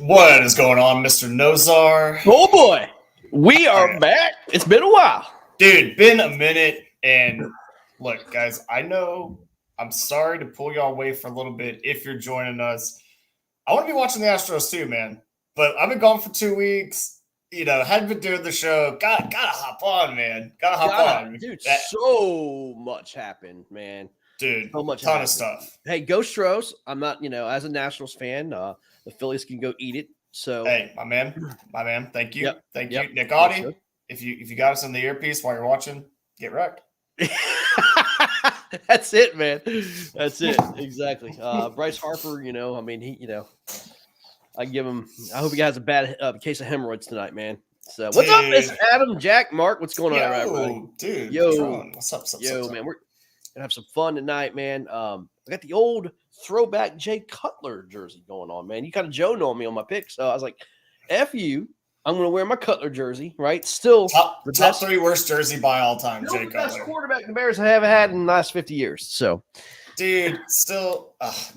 What is going on, Mr. Nozar? Oh boy, we are back. It's been a while. Dude, been a minute. And look, guys, I know I'm sorry to pull y'all away for a little bit if you're joining us. I want to be watching the Astros too, man. But I've been gone for 2 weeks. You know, hadn't been doing the show. Gotta hop on, man. Gotta hop on. Dude, so much happened, man. Dude, so much ton of stuff. Hey, go Stros. I'm not, as a Nationals fan, the Phillies can go eat it. So hey, my man. Thank you. Yep. Thank you. Nick Audie, if you got us in the earpiece while you're watching, get wrecked. That's it, man. That's it. Exactly. Bryce Harper, I give him. I hope he has a bad case of hemorrhoids tonight, man. So what's up, Miss Adam, Jack, Mark? What's going on, everybody? Dude, yo, what's up? Man? We're gonna have some fun tonight, man. I got the old throwback Jay Cutler jersey going on, man. You kind of Joe on me on my pick, so I was like, "F you." I'm going to wear my Cutler jersey, right? Still top 3 worst jersey by all time, Jay Cutler. Best quarterback the Bears have had in the last 50 years. So, dude,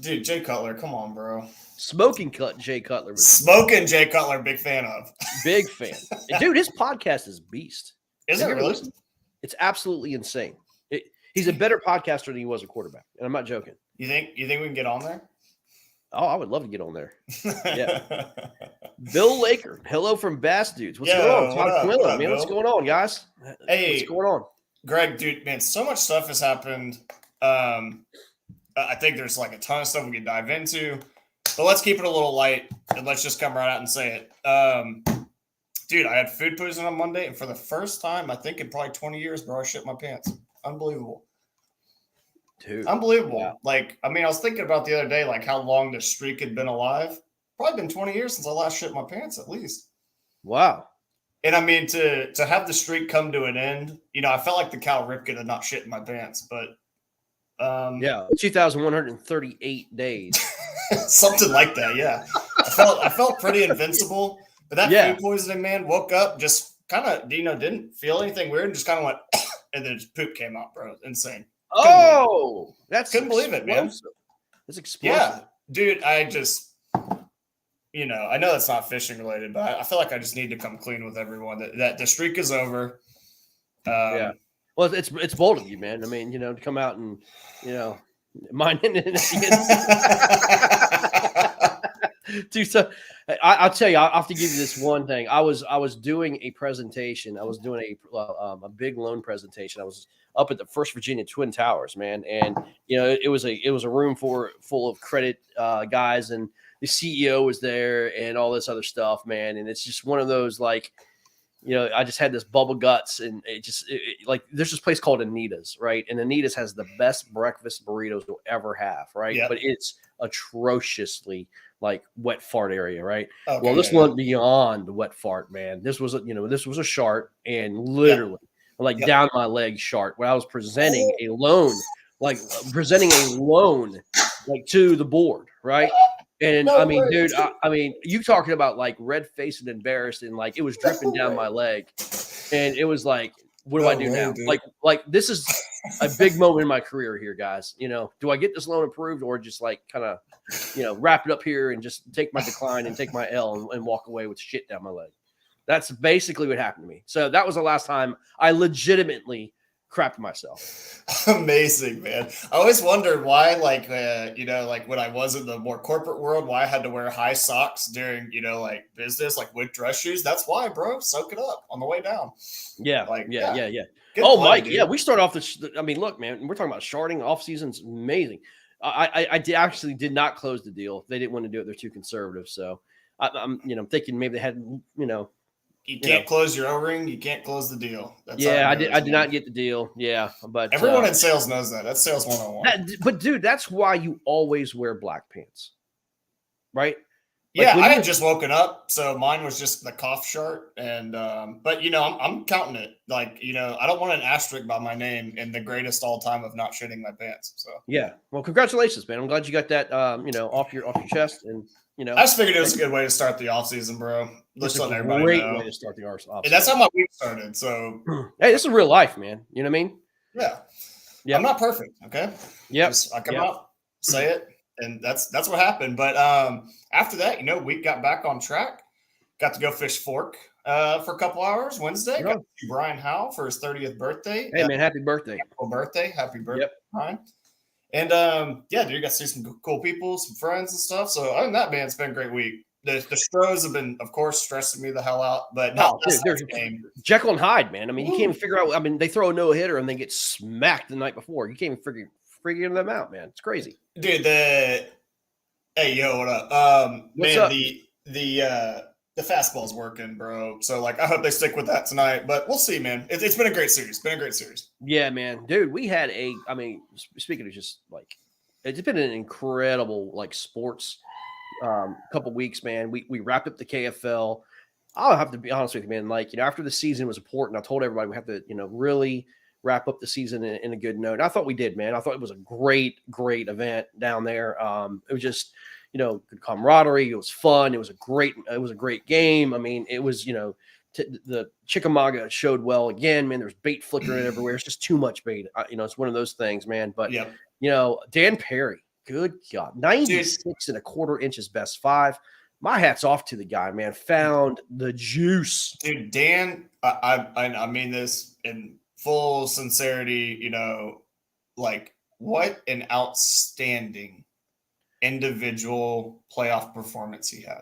Jay Cutler, come on, bro. Smoking Jay Cutler. Smoking Jay Cutler, big fan of. Big fan. Dude, his podcast is beast. Is it really? It's absolutely insane. He's a better podcaster than he was a quarterback, and I'm not joking. You think we can get on there? Oh, I would love to get on there. Yeah. Bill Laker, hello from Bass Dudes. What's going on? Todd Quillen, man. What's going on, guys? Hey, what's going on? Greg, dude, man, so much stuff has happened. I think there's like a ton of stuff we can dive into, but let's keep it a little light and let's just come right out and say it. Dude, I had food poisoning on Monday, and for the first time, I think in probably 20 years, bro, I shit my pants. Unbelievable. Dude, unbelievable. Wow. Like, I mean, I was thinking about the other day, like how long this streak had been alive. Probably been 20 years since I last shit my pants, at least. Wow. And I mean, to have the streak come to an end, I felt like the Cal Ripken had not shit in my pants, but 2,138 days. Something like that, yeah. I felt pretty invincible. But that food poisoning, man, woke up, just kind of, didn't feel anything weird, and just kind of went, and then just poop came out, bro. Insane. Couldn't believe it, man. It's explosive. Yeah, dude, I just, I know that's not fishing related, but I feel like I just need to come clean with everyone that the streak is over. Yeah. Well, it's bold of you, man. I mean, to come out and, mine. Dude, so I'll tell you, I'll have to give you this one thing. I was doing a presentation. I was doing a big loan presentation. I was up at the First Virginia Twin Towers, man, and it was a room full of credit guys, and the CEO was there, and all this other stuff, man. And it's just one of those like, I just had this bubble guts, and like there's this place called Anita's, right? And Anita's has the best breakfast burritos you'll ever have, right? Yep. But it's atrociously like wet fart area, right? Okay, well, this went beyond the wet fart, man. This was a shart, and literally down my leg shart when I was presenting a loan like to the board, right? And I mean, dude, I mean, you talking about like red faced and embarrassed, and like it was dripping down my leg, and it was like, what do I do now? Dude. Like this is a big moment in my career here, guys. Do I get this loan approved, or just like kind of, wrap it up here and just take my decline and take my L and walk away with shit down my leg? That's basically what happened to me. So that was the last time I legitimately crapped myself. Amazing, man. I always wondered why, like when I was in the more corporate world, why I had to wear high socks during, like business, like with dress shoes. That's why, bro. Soak it up on the way down. Yeah. Yeah. Good oh, play, Mike. Dude. Yeah. We start off I mean, look, man, we're talking about sharding off season's amazing. I actually did not close the deal. They didn't want to do it. They're too conservative. So I'm thinking maybe they had, You can't close your O-ring. You can't close the deal. That's I did not get the deal. Yeah, but everyone in sales knows that. That's sales 101. But dude, that's why you always wear black pants, right? Like I had just woken up, so mine was just the cough shirt, and but I'm counting it. Like I don't want an asterisk by my name in the greatest all time of not shitting my pants. So yeah, well, congratulations, man. I'm glad you got that off your chest, and I just figured it was a good way to start the off season, bro. Let's let everybody know. Great way to start the off season. And that's how my week started. So hey, this is real life, man. You know what I mean? Yeah. I'm not perfect. Okay. Yeah. I come out, say it. and that's what happened. But after that, we got back on track. Got to go fish Fork for a couple hours Wednesday. Got to see Brian Howell for his 30th birthday. Hey, man, happy birthday. Happy birthday, Yep. Brian. And yeah, dude, you got to see some cool people, some friends and stuff. So other than that, man, it's been a great week. The Stros have been, of course, stressing me the hell out, but not there's Jekyll and Hyde, man. I mean, you can't even figure out. I mean, they throw a no-hitter and they get smacked the night before. You can't even figure them out, man. It's crazy. Dude, hey, yo, what up? What's man, up? The fastball's working, bro. So, like, I hope they stick with that tonight. But we'll see, man. It's been a great series. Yeah, man. Dude, we had speaking of just, like, it's been an incredible, like, sports couple weeks, man. We wrapped up the KFL. I'll have to be honest with you, man. Like, after the season was important, I told everybody we have to, really wrap up the season in a good note. And I thought we did, man. I thought it was a great event down there. It was just, good camaraderie. It was fun. It was a great game. I mean, it was, the Chickamauga showed well again, man. There's bait flickering everywhere. It's just too much bait. It's one of those things, man. But, Dan Perry, good God, 96.25 inches best five. My hat's off to the guy, man. Found the juice. Dude, Dan, I mean this in full sincerity, like, what an outstanding individual playoff performance he had.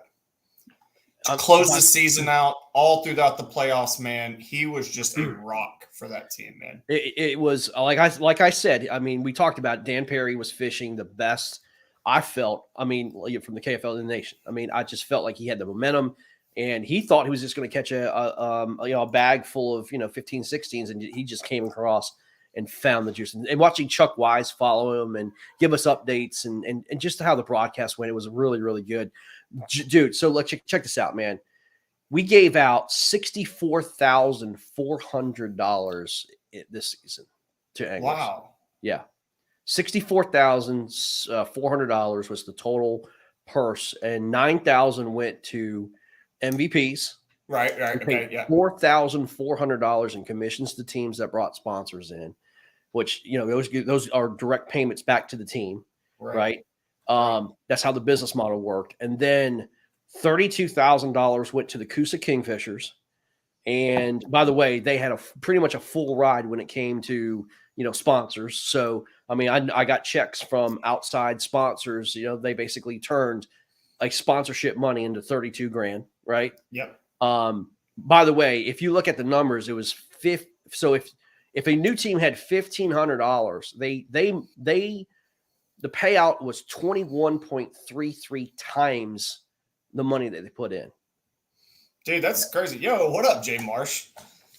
To close the season out all throughout the playoffs, man. He was just a rock for that team, man. It was like I said. I mean, we talked about Dan Perry was fishing the best. I felt. I mean, from the KFL in the nation. I mean, I just felt like he had the momentum, and he thought he was just going to catch a bag full of 15, 16s, and he just came across and found the juice. And watching Chuck Wise follow him and give us updates and just how the broadcast went, it was really, really good. Dude, so let's check this out, man. We gave out $64,400 this season to anglers. Wow. Yeah. $64,400 was the total purse, and $9,000 went to MVPs. Right. Okay. Yeah. $4,400 in commissions to teams that brought sponsors in, which those are direct payments back to the team, right? That's how the business model worked. And then $32,000 went to the Coosa Kingfishers. And by the way, they had pretty much a full ride when it came to sponsors. So I mean, I got checks from outside sponsors. They basically turned like sponsorship money into $32,000, right? Yep. By the way, if you look at the numbers, it was so if a new team had $1,500, the payout was 21.33 times the money that they put in. Dude, that's crazy. Yo, what up, Jay Marsh?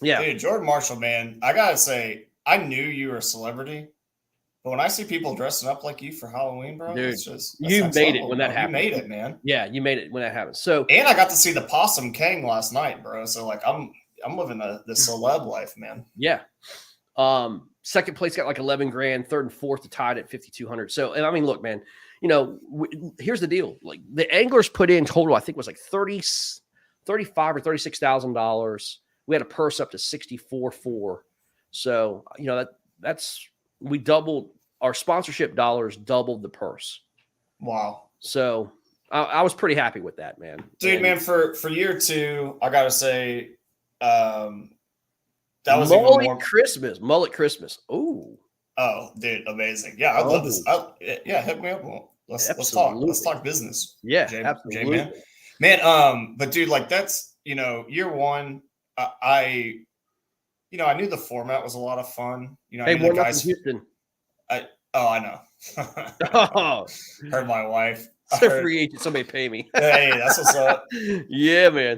Yeah. Dude, Jordan Marshall, man. I gotta say, I knew you were a celebrity, but when I see people dressing up like you for Halloween, bro, dude, that's you made it when that happened. You made it, man. Yeah, you made it when that happened. So, and I got to see the Possum King last night, bro. So like, I'm living the celeb life, man. Yeah. Second place got like $11,000. Third and fourth tied at 5,200. So, and I mean, look, man. Here's the deal. Like the anglers put in total, I think it was like $35,000 or $36,000. We had a purse up to 64.4. So, that's we doubled our sponsorship dollars, doubled the purse. Wow. So I was pretty happy with that, man. Dude, man, for year two, I gotta say, that was mullet Christmas. Ooh. Oh, dude, amazing. Yeah, I love this. Yeah, hit me up. Let's talk. Let's talk business. Yeah, absolutely. Man, but dude, like that's year one. I knew the format was a lot of fun. Hey, one up in Houston. I know. Oh, Heard my wife. It's a free agent. Somebody pay me. Hey, that's what's up. Yeah, man.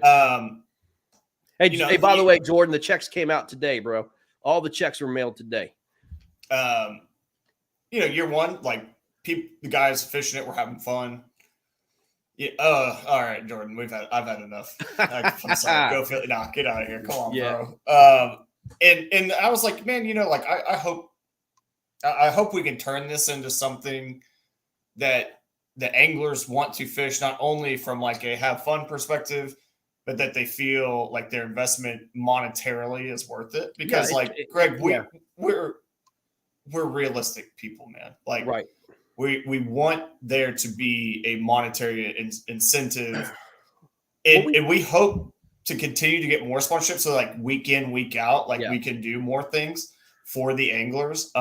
Hey, by the way, Jordan, the checks came out today, bro. All the checks were mailed today. Year one, like the guys fishing it, we're having fun. Yeah. All right, Jordan, I've had enough. I'm sorry. Go feel it. Nah, get out of here. Come on, bro. And I was like, man, I hope we can turn this into something that the anglers want to fish, not only from like a have fun perspective, but that they feel like their investment monetarily is worth it. Because Greg, we're realistic people, man. Like, right. We want there to be a monetary incentive, and we hope to continue to get more sponsorships. So like week in, week out, like we can do more things for the anglers.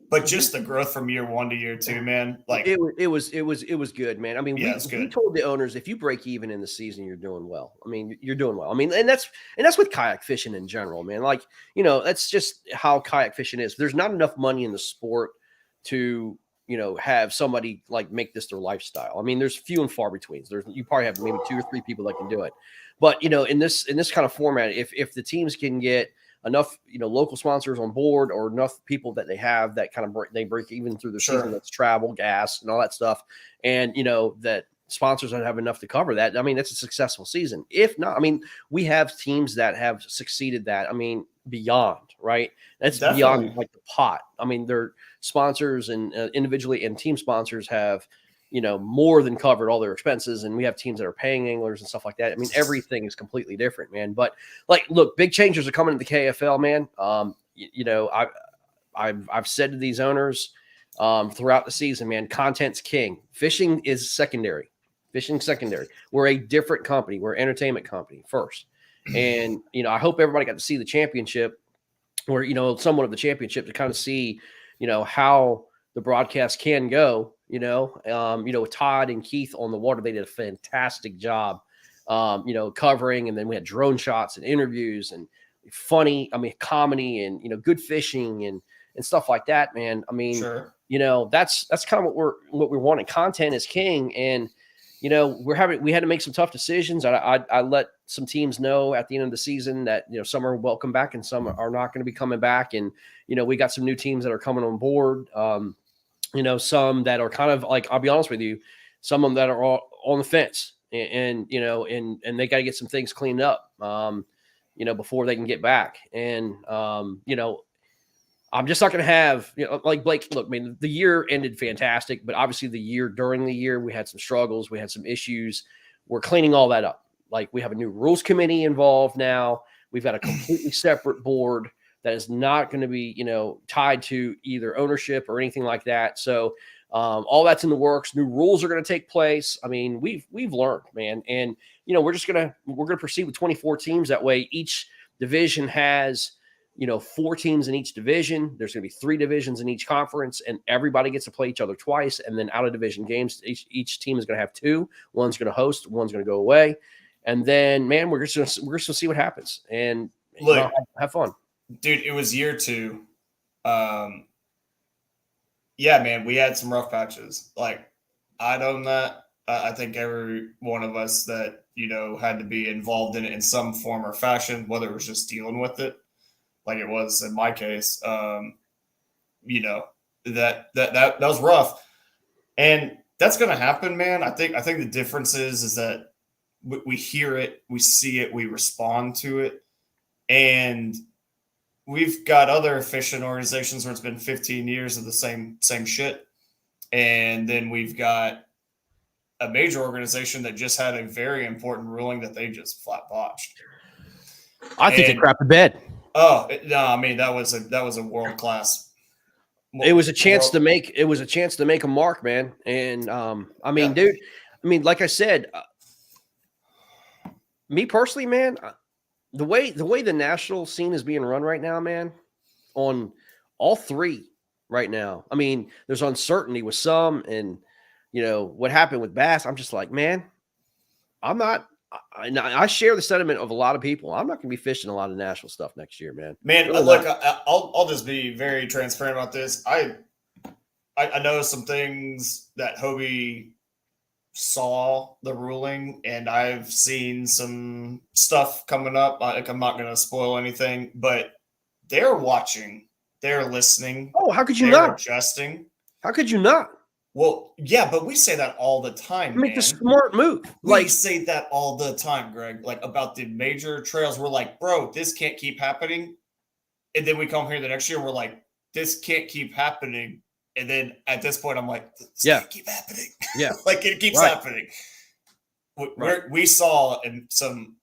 But just the growth from year 1 to year 2, man, like it was good, man. I mean, we told the owners, if you break even in the season, you're doing well. I mean, you're doing well. I mean, and that's with kayak fishing in general, man. Like, you know, that's just how kayak fishing is. There's not enough money in the sport to, you know, have somebody like make this their lifestyle. I mean, there's few and far between. You probably have maybe 2 or 3 people that can do it. But, you know, in this kind of format, if the teams can get enough, you know, local sponsors on board, or enough people that they have that kind of break even through the season, that's travel, gas, and all that stuff, and you know that sponsors don't have enough to cover that. I mean, that's a successful season. If not, I mean, we have teams that have succeeded that. I mean, beyond, right? That's beyond like the pot. I mean, their sponsors and individually and team sponsors have, you know, more than covered all their expenses. And we have teams that are paying anglers and stuff like that. I mean, everything is completely different, man. But like, look, big changes are coming to the KFL, man. You know, I've said to these owners throughout the season, man, content's king. Fishing is secondary. We're a different company. We're an entertainment company first. And, you know, I hope everybody got to see the championship, or, you know, somewhat of the championship, to kind of see, you know, how the broadcast can go. You know, with Todd and Keith on the water, they did a fantastic job, you know, covering. And then we had drone shots and interviews and comedy and, you know, good fishing and stuff like that, man. I mean, you know, that's kind of what we're wanting. Content is king. And, you know, we had to make some tough decisions. I let some teams know at the end of the season that, you know, some are welcome back and some are not going to be coming back. And, you know, we got some new teams that are coming on board. You know, some that are kind of like, I'll be honest with you, some of them that are all on the fence, and you know, and they got to get some things cleaned up, you know, before they can get back. And, you know, I'm just not going to have, you know, like Blake, look, I mean, the year ended fantastic, but obviously during the year, we had some struggles. We had some issues. We're cleaning all that up. Like, we have a new rules committee involved now. We've got a completely separate board that is not going to be, you know, tied to either ownership or anything like that. So all that's in the works. New rules are going to take place. I mean, we've learned, man, and you know, we're going to proceed with 24 teams. That way, each division has, you know, 4 teams in each division. There's going to be 3 divisions in each conference, and everybody gets to play each other twice. And then out of division games, each team is going to have 2. One's going to host, one's going to go away, and then, man, we're just going to see what happens and have fun. Dude, it was year 2. Yeah, man, we had some rough patches. Like, I know that. I think every one of us that, you know, had to be involved in it in some form or fashion, whether it was just dealing with it, like it was in my case, you know, that was rough. And that's going to happen, man. I think the difference is that we hear it, we see it, we respond to it. And we've got other fishing organizations where it's been 15 years of the same shit. And then we've got a major organization that just had a very important ruling that they just flat botched. I think they crapped the bed. Oh, no, I mean, that was a world-class. It was a chance to make a mark, man. And I mean, dude, I mean, like I said, me personally, man, the way the national scene is being run right now, man, on all 3 right now. I mean, there's uncertainty with some, and you know what happened with bass. I'm just like, man, I share the sentiment of a lot of people. I'm not going to be fishing a lot of national stuff next year, man. Man, really look, I'll just be very transparent about this. I know some things that Hobie saw the ruling, and I've seen some stuff coming up. I'm not going to spoil anything, but they're watching, they're listening. Oh, how could you not? Adjusting. How could you not? Well, yeah, but we say that all the time. Make the smart move. We say that all the time, Greg. Like, about the major trails, we're like, bro, this can't keep happening. And then we come here the next year, we're like, this can't keep happening. And then at this point, I'm like, this can't keep happening. Yeah. Like, it keeps happening. We saw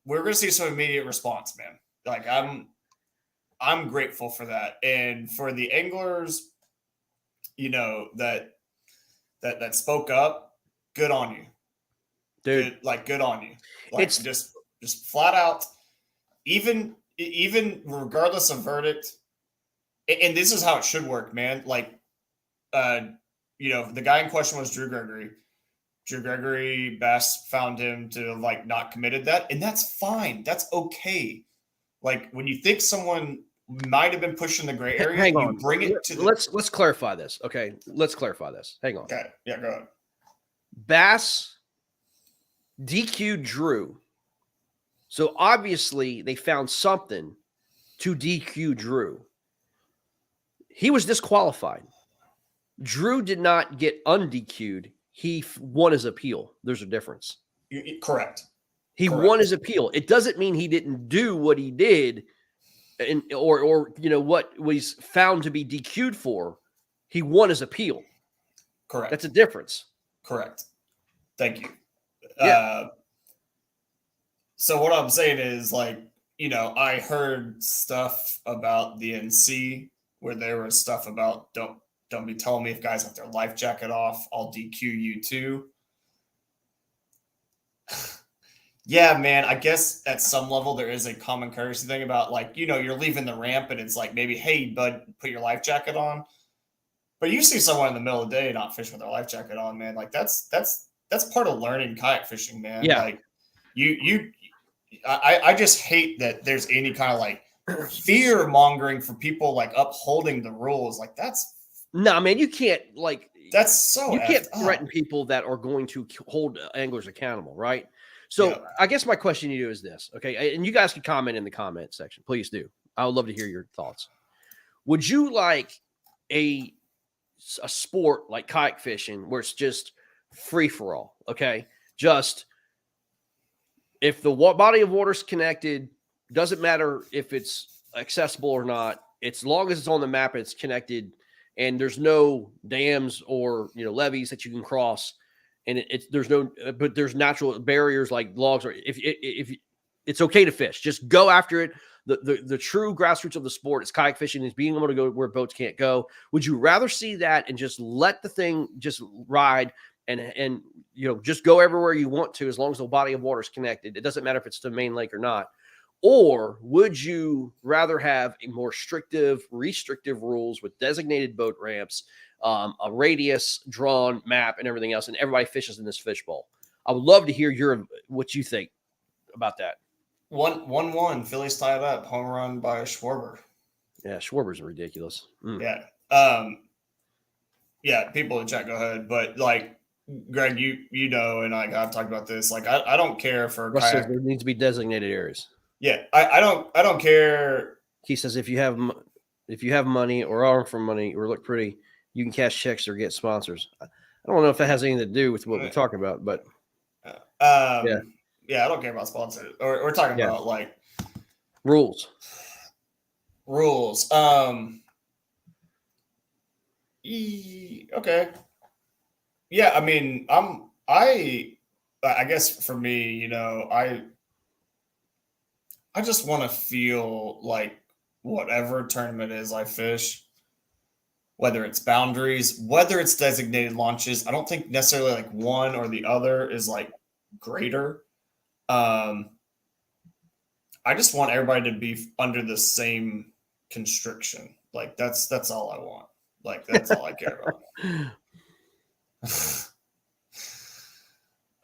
we're going to see some immediate response, man. Like, I'm grateful for that. And for the anglers, that spoke up, good on you. Dude. Good on you. Like It's just flat out, even regardless of verdict, and this is how it should work, man. Like, the guy in question was Drew Gregory. Drew Gregory Bass found him to have not committed that, and that's fine. That's okay. Like when you think someone might have been pushing the gray area, hang you on. bring it to the. Let's clarify this. Okay, let's clarify this. Hang on. Okay, yeah, go ahead. Bass DQ'd Drew, so obviously they found something to DQ Drew. He was disqualified. Drew did not get undQ'd. He won his appeal. There's a difference. Correct. He won his appeal. It doesn't mean he didn't do what he did, or what was found to be DQ'd for. He won his appeal. Correct. That's a difference. Correct. Thank you. Yeah. So what I'm saying is, I heard stuff about the NC where there was stuff about don't be telling me if guys have their life jacket off, I'll DQ you too. Yeah, man, I guess at some level there is a common courtesy thing about you're leaving the ramp and it's maybe, hey, bud, put your life jacket on. But you see someone in the middle of the day not fishing with their life jacket on, man. That's part of learning kayak fishing, man. Yeah. I just hate that there's any kind of fear mongering for people upholding the rules. No, man, you can't that's so you can't effed threaten up. people that are going to hold anglers accountable, right? So I guess my question to you is this, okay? And you guys can comment in the comment section. Please do. I would love to hear your thoughts. Would you like a sport like kayak fishing where it's just free for all, okay? Just if the body of water is connected, doesn't matter if it's accessible or not. As long as it's on the map, it's connected, and there's no dams or levees that you can cross, and there's natural barriers like logs, or if it's okay to fish, just go after it. The true grassroots of the sport is kayak fishing, is being able to go where boats can't go. Would you rather see that and just let the thing just ride and just go everywhere you want to, as long as the body of water is connected? It doesn't matter if it's the main lake or not. Or would you rather have a more restrictive rules with designated boat ramps, a radius drawn map, and everything else, and everybody fishes in this fishbowl? I would love to hear what you think about that. 1-1, Phillies tied up, home run by Schwarber. Yeah, Schwarber's ridiculous. Yeah. Yeah, people in chat, go ahead. But Greg, and I've talked about this. I don't care for Russ says there needs to be designated areas. Yeah, I don't care. He says if you have money or arm for money or look pretty, you can cash checks or get sponsors. I don't know if that has anything to do with what we're talking about, but yeah, I don't care about sponsors. Or we're talking about rules. Okay. Yeah, I mean, I guess for me, I just want to feel like whatever tournament is I fish, whether it's boundaries, whether it's designated launches, I don't think necessarily one or the other is greater. I just want everybody to be under the same constriction. That's all I want. That's all I care about.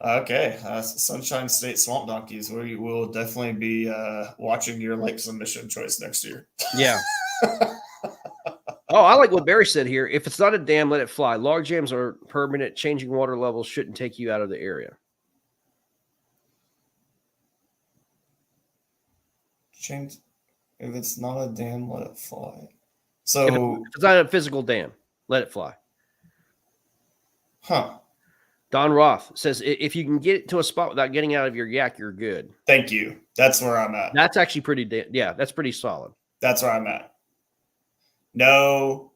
Okay, Sunshine State Swamp Donkeys. We will definitely be watching your lake submission choice next year. Yeah. Oh, I like what Barry said here. If it's not a dam, let it fly. Log jams are permanent. Changing water levels shouldn't take you out of the area. If it's not a dam, let it fly. So if it's not a physical dam, let it fly. Huh. Don Roth says, if you can get to a spot without getting out of your yak, you're good. Thank you. That's where I'm at. That's actually that's pretty solid. That's where I'm at. No.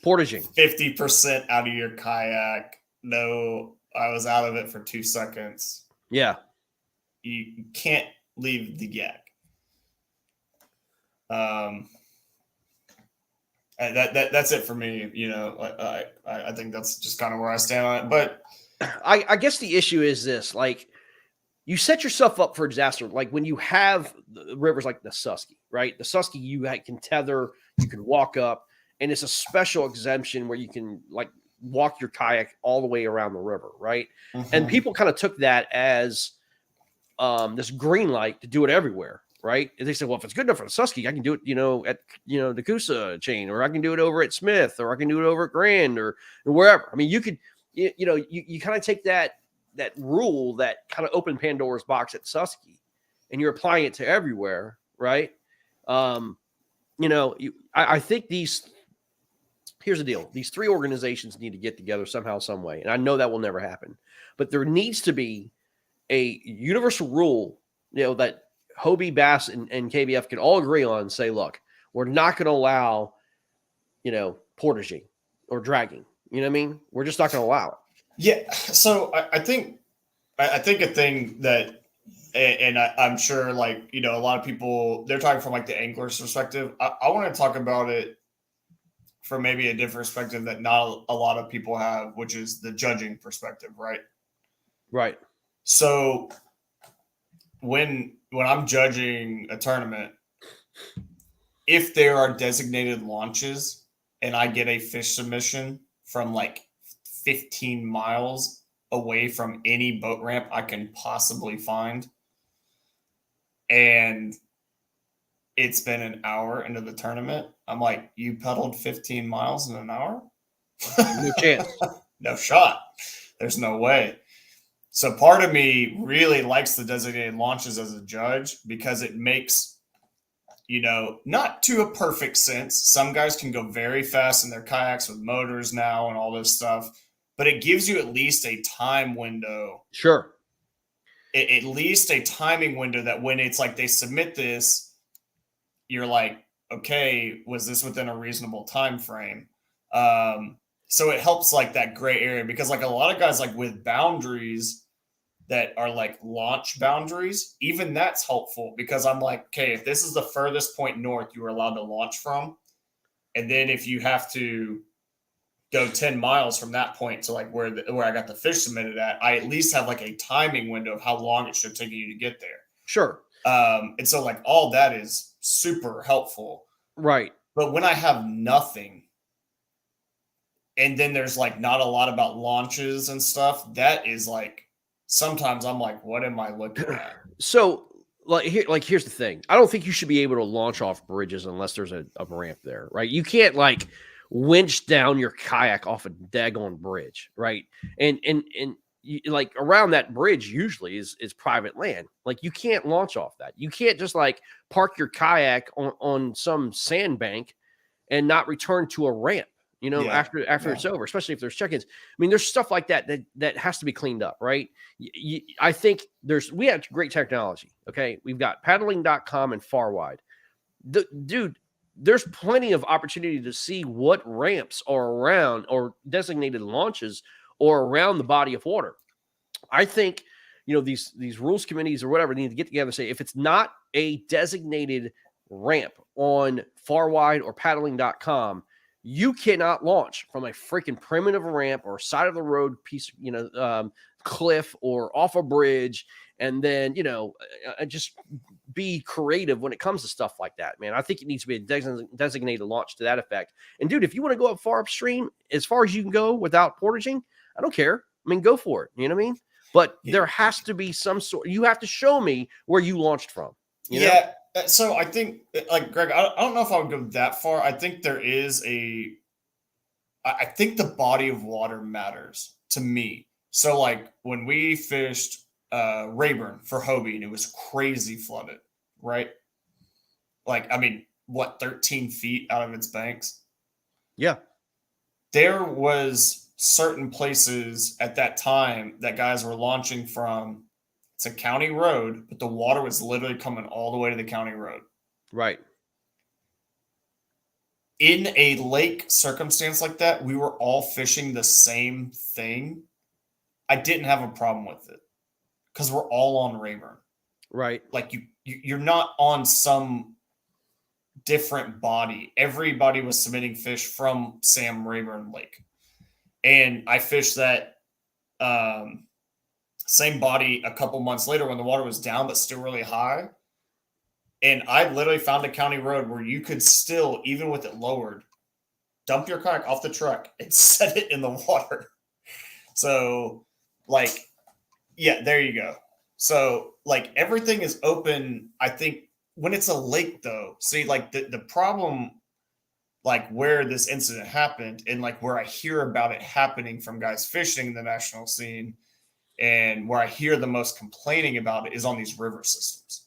Portaging. 50% out of your kayak. No, I was out of it for 2 seconds. Yeah. You can't leave the yak. That's it for me. You know, I think that's just kind of where I stand on it. But I guess the issue is this: like, you set yourself up for disaster. Like when you have rivers like the Susky, right? The Susky, can tether, you can walk up, and it's a special exemption where you can like walk your kayak all the way around the river, right? And people kind of took that as this green light to do it everywhere, right? And they said, well, if it's good enough for the Susky, I can do it, at the Coosa chain, or I can do it over at Smith, or I can do it over at Grand, or wherever. I mean, you could, you kind of take that rule, that kind of open Pandora's box at Susky, and you're applying it to everywhere, right? I think here's the deal. These three organizations need to get together somehow, some way. And I know that will never happen, but there needs to be a universal rule, that Hobie, Bass, and KBF can all agree on and say, look, we're not going to allow, portaging or dragging. You know what I mean? We're just not going to allow it. Yeah. So I think a thing that, and I'm sure like, a lot of people, they're talking from like the angler's perspective. I want to talk about it from maybe a different perspective that not a lot of people have, which is the judging perspective, right? Right. So when I'm judging a tournament, if there are designated launches and I get a fish submission from like 15 miles away from any boat ramp I can possibly find, and it's been an hour into the tournament, I'm like, you pedaled 15 miles in an hour? No chance. No shot. There's no way. So part of me really likes the designated launches as a judge because it makes, not to a perfect sense. Some guys can go very fast in their kayaks with motors now and all this stuff, but it gives you at least a time window. Sure. At least a timing window that when it's like they submit this, you're like, okay, was this within a reasonable time frame? So it helps like that gray area, because like a lot of guys like with boundaries that are like launch boundaries, even that's helpful, because I'm like, okay, if this is the furthest point north you are allowed to launch from, and then if you have to go 10 miles from that point to like where I got the fish submitted at, I at least have like a timing window of how long it should take you to get there. Sure. And so like all that is super helpful. Right. But when I have nothing, and then there's like not a lot about launches and stuff, that is like, sometimes I'm like, what am I looking at? So here's the thing. I don't think you should be able to launch off bridges unless there's a ramp there, right? You can't like winch down your kayak off a daggone bridge, right? And you, like around that bridge usually is private land. Like you can't launch off that. You can't just like park your kayak on some sandbank and not return to a ramp, after it's over, especially if there's check-ins. I mean, there's stuff like that has to be cleaned up, right? I think we have great technology. Okay. We've got paddling.com and Far Wide. Dude, there's plenty of opportunity to see what ramps are around or designated launches or around the body of water. I think, these rules committees or whatever need to get together and say, if it's not a designated ramp on Far Wide or paddling.com, you cannot launch from a freaking primitive ramp or side of the road piece, cliff or off a bridge. And then, just be creative when it comes to stuff like that, man. I think it needs to be a designated launch to that effect. And dude, if you want to go up far upstream, as far as you can go without portaging, I don't care. I mean, go for it. You know what I mean? But there has to be some sort. You have to show me where you launched from. Yeah. So I think, like Greg, I don't know if I would go that far. I think there is I think the body of water matters to me. So like when we fished Rayburn for Hobie and it was crazy flooded, right? Like, I mean, what, 13 feet out of its banks? Yeah. There was certain places at that time that guys were launching from. It's a county road, but the water was literally coming all the way to the county road. Right. In a lake circumstance like that, we were all fishing the same thing. I didn't have a problem with it because we're all on Rayburn. Right. Like you're not on some different body. Everybody was submitting fish from Sam Rayburn Lake. And I fished that same body a couple months later when the water was down, but still really high. And I literally found a county road where you could still, even with it lowered, dump your kayak off the truck and set it in the water. So, like, yeah, there you go. So, like, everything is open. I think when it's a lake, though, see, like, the problem, like, where this incident happened and, like, where I hear about it happening from guys fishing the national scene and where I hear the most complaining about it is on these river systems.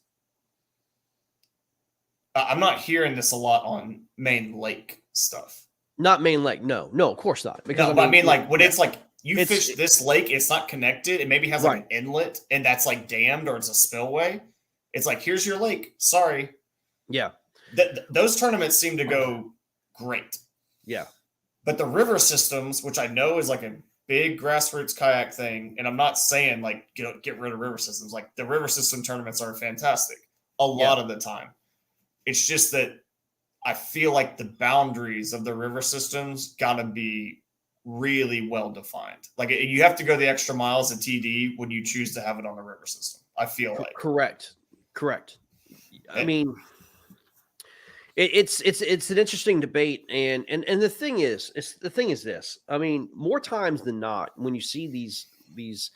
I'm not hearing this a lot on main lake stuff. Not main lake. No, of course not. Because no, I mean, like, when it's like you fish this lake, it's not connected. It maybe has like an inlet and that's like dammed or it's a spillway. It's like, here's your lake. Sorry. Yeah. Those tournaments seem to go great. Yeah. But the river systems, which I know is like a big grassroots kayak thing, and I'm not saying like get rid of river systems. Like the river system tournaments are fantastic a lot of the time. It's just that I feel like the boundaries of the river systems got to be really well defined. Like you have to go the extra miles at TD when you choose to have it on the river system. I feel like correct. I mean, it's an interesting debate, and the thing is this. I mean, more times than not, when you see these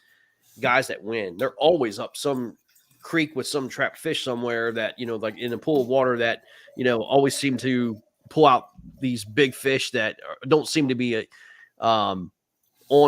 guys that win, they're always up some creek with some trapped fish somewhere that, like in a pool of water that, always seem to pull out these big fish that don't seem to be on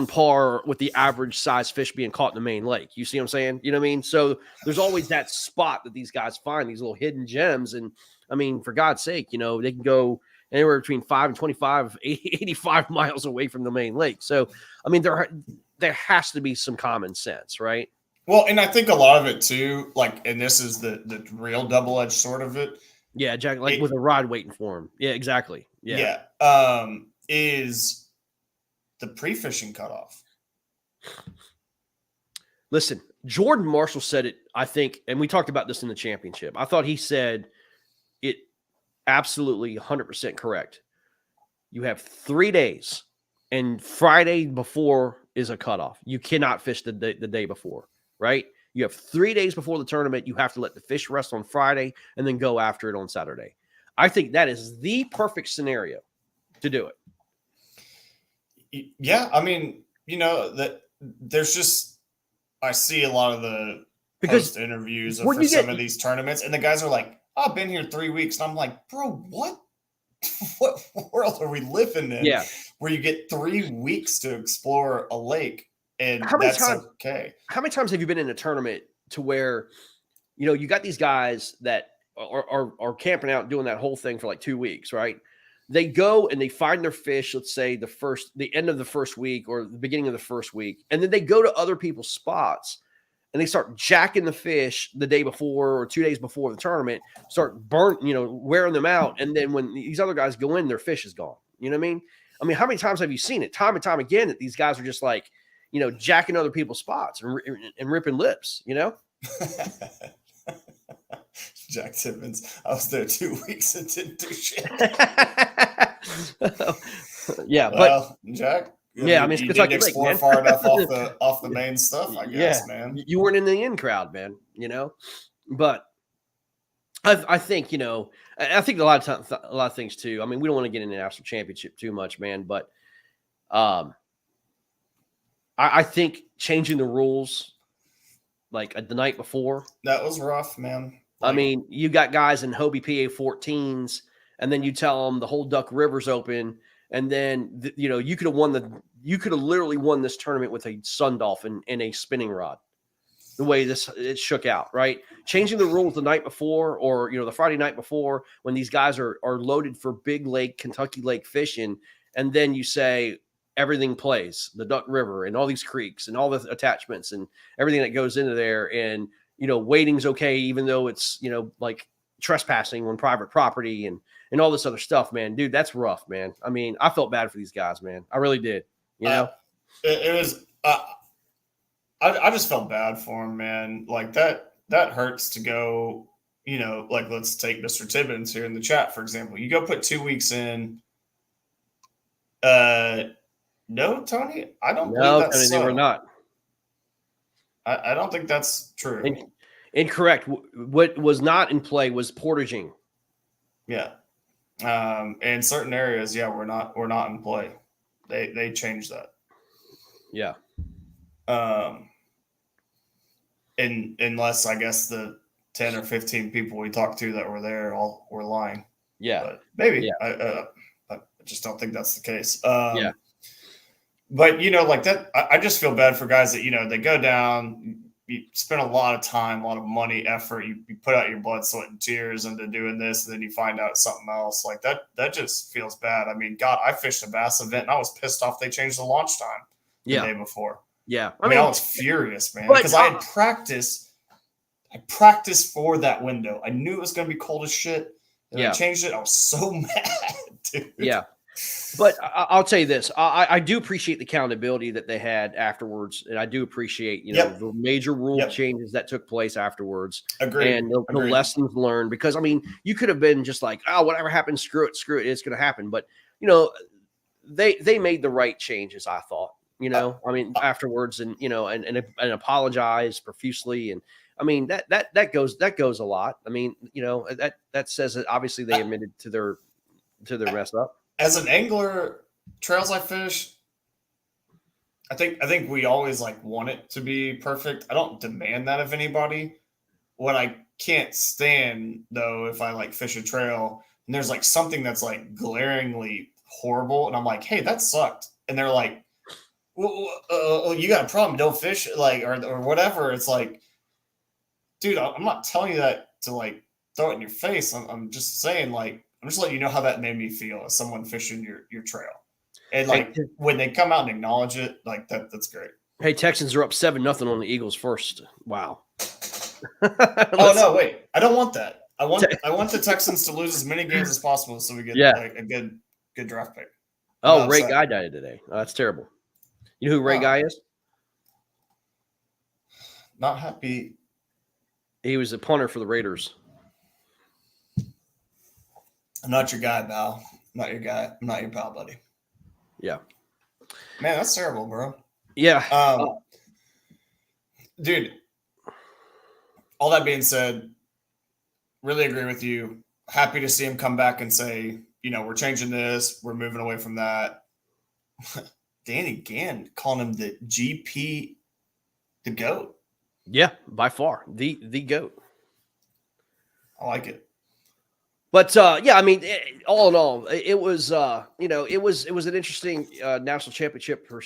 par with the average size fish being caught in the main lake. You see what I'm saying? You know what I mean? So there's always that spot that these guys find, these little hidden gems. And I mean, for God's sake, they can go anywhere between 5 and 25, 85 miles away from the main lake. So, I mean, there has to be some common sense, right? Well, and I think a lot of it too, like, and this is the real double-edged sword of it. Yeah, Jack, like with a rod waiting for him. Yeah, exactly. Yeah. Is the pre-fishing cutoff. Listen, Jordan Marshall said it, I think, and we talked about this in the championship. I thought he said it absolutely 100% correct. You have 3 days, and Friday before is a cutoff. You cannot fish the day before. Right? You have 3 days before the tournament. You have to let the fish rest on Friday and then go after it on Saturday. I think that is the perfect scenario to do it. Yeah. I mean, that there's just, I see a lot of the post interviews for some of these tournaments, and the guys are like, oh, I've been here 3 weeks. And I'm like, bro, what world are we living in? Yeah. Where you get 3 weeks to explore a lake. And okay. How many times have you been in a tournament to where, you got these guys that are camping out doing that whole thing for like 2 weeks, right? They go and they find their fish, let's say the end of the first week or the beginning of the first week. And then they go to other people's spots and they start jacking the fish the day before or 2 days before the tournament, start wearing them out. And then when these other guys go in, their fish is gone. You know what I mean? I mean, how many times have you seen it? Time and time again that these guys are just like, jacking other people's spots and ripping lips, Jack Timmons. I was there 2 weeks and didn't do shit. Yeah, well, Jack. Yeah, I mean, you didn't explore Lake, far enough off the main stuff, I guess, man. You weren't in the in crowd, man. But I think I think a lot of things too. I mean, we don't want to get into the national championship too much, man, but I think changing the rules like the night before. That was rough, man. I mean, you got guys in Hobie PA 14s, and then you tell them the whole Duck River's open, and then you could have literally won this tournament with a sun dolphin and a spinning rod. The way it shook out, right? Changing the rules the night before, or the Friday night before, when these guys are loaded for big lake, Kentucky Lake fishing, and then you say everything plays, the Duck River and all these creeks and all the attachments and everything that goes into there, and waiting's okay, even though it's like trespassing on private property and all this other stuff, man. Dude, that's rough, man. I mean, I felt bad for these guys, man. I really did. It was. I just felt bad for him, man. Like that hurts to go you know, like let's take Mr. Tibbins here in the chat, for example. You go put 2 weeks in. No, Tony, I don't believe No, that's Tony, they were so. not. I don't think that's true. Incorrect. What was not in play was portaging. Yeah. In certain areas, yeah, we're not in play. They changed that. Yeah. Unless I guess the 10 or 15 people we talked to that were there all were lying. Yeah. But maybe Yeah. I just don't think that's the case. Yeah. But you know, like that, I just feel bad for guys that, you know, they go down, you spend a lot of time, a lot of money, effort, you put out your blood, sweat, and tears into doing this, and then you find out something else. Like that just feels bad. I mean, God, I fished a bass event and I was pissed off they changed the launch time the day before. Yeah. I mean, I was furious, man, because I had practiced. I practiced for that window. I knew it was going to be cold as shit. And I changed it. I was so mad, dude. Yeah. But I'll tell you this. I do appreciate the accountability that they had afterwards. And I do appreciate, you know, the major rule changes that took place afterwards. Agreed. And the lessons learned. Because, I mean, you could have been just like, oh, whatever happens, screw it. It's going to happen. But, you know, they made the right changes, I thought. You know, I mean, afterwards and, you know, and apologized profusely. And, I mean, that goes a lot. I mean, you know, that says that obviously they admitted to their mess up. As an angler, trails I fish, I think we always like want it to be perfect. I don't demand that of anybody. What I can't stand though, if I like fish a trail and there's like something that's like glaringly horrible, and I'm like, hey, that sucked, and they're like, well, you got a problem, don't fish, like, or whatever. It's like, dude, I'm not telling you that to like throw it in your face. I'm just saying, like, I'm just letting you know how that made me feel as someone fishing your trail. And like when they come out and acknowledge it, like that's great. Hey, Texans are up 7-0 on the Eagles first. Wow. Oh no, wait. I don't want that. I want the Texans to lose as many games as possible so we get like a good draft pick. Oh, Ray Guy died today. Oh, that's terrible. You know who Ray Guy is? Not happy. He was a punter for the Raiders. I'm not your guy, Val. I'm not your guy. I'm not your pal, buddy. Yeah. Man, that's terrible, bro. Yeah. Dude, all that being said, really agree with you. Happy to see him come back and say, you know, we're changing this. We're moving away from that. Danny Gann calling him the GP, the GOAT. Yeah, by far. The GOAT. I like it. But yeah, I mean, all in all, it was you know, it was an interesting national championship to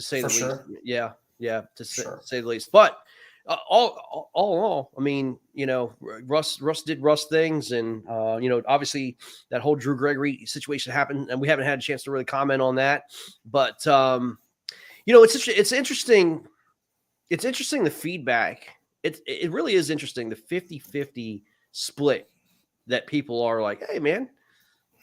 say the least. Yeah, to say the least. But all in all, I mean, you know, Russ did Russ things, and you know, obviously that whole Drew Gregory situation happened, and we haven't had a chance to really comment on that. But you know, it's interesting. It's interesting the feedback. It really is interesting, the 50-50 split. That people are like, hey man,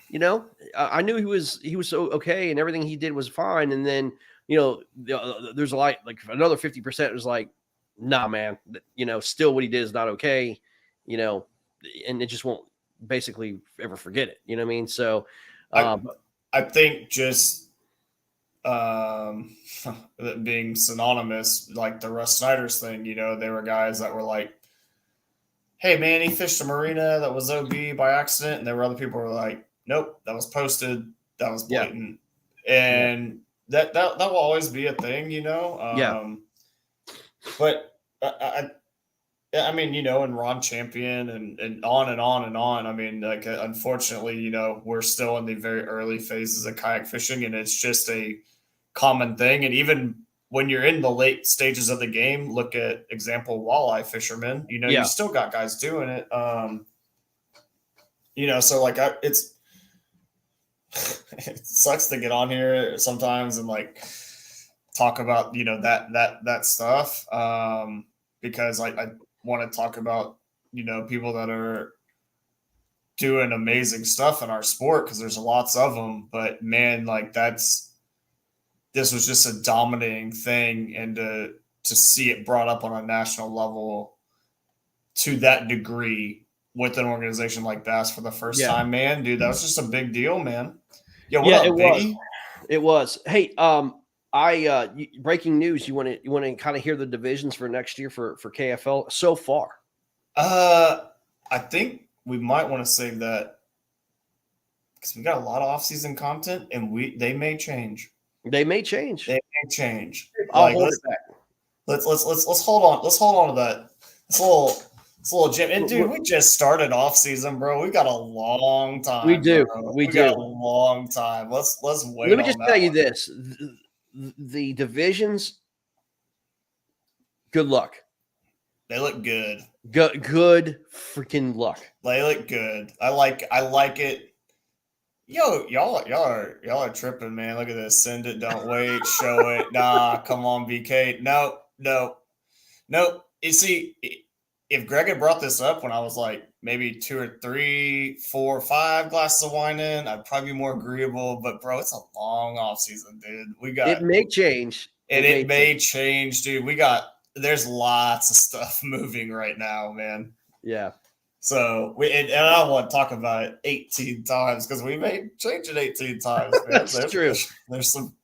you know, I knew he was so okay and everything he did was fine, and then you know there's a lot like another 50% was like, nah man, you know, still what he did is not okay, you know, and it just won't basically ever forget it. You know what I mean? So I think just being synonymous, like the Russ Snyder's thing, you know, there were guys that were like, hey man, he fished a marina that was OB by accident, and there were other people who were like, nope, that was posted, that was blatant, and that will always be a thing, you know. But I mean, you know, and Ron Champion and on and on and on. I mean, like, unfortunately, you know, we're still in the very early phases of kayak fishing, and it's just a common thing. And even when you're in the late stages of the game, look at example walleye fishermen. You know, you still got guys doing it. You know, so like it sucks to get on here sometimes and like talk about, you know, that stuff because I want to talk about, you know, people that are doing amazing stuff in our sport because there's lots of them. But man, like this was just a dominating thing, and to see it brought up on a national level to that degree with an organization like Bass for the first Yeah. time, man. Dude, that was just a big deal, man. Yeah, what Yeah, up, it was. Biggie? It was. Hey, breaking news. You want to kind of hear the divisions for next year for KFL so far? I think we might want to save that because we got a lot of off-season content, and they may change. They may change. They may change. I'll Like, hold it back. let's hold on. Let's hold on to that. It's a little gym. And dude, we just started off season, bro. We got a long time. We do. Bro. We do. got a long time. Let's wait. Let me just tell you one. this: the divisions. Good luck. They look good. Good freaking luck. They look good. I like it. Yo, y'all are tripping, man. Look at this. Send it, don't wait, show it. Nah, come on, BK. No. You see, if Greg had brought this up when I was like maybe 2 or 3, 4, 5 glasses of wine in, I'd probably be more agreeable. But bro, it's a long off season, dude. It may change. It may change, dude. There's lots of stuff moving right now, man. Yeah. So and I don't want to talk about it 18 times because we may change it 18 times. Man. That's true. There's some.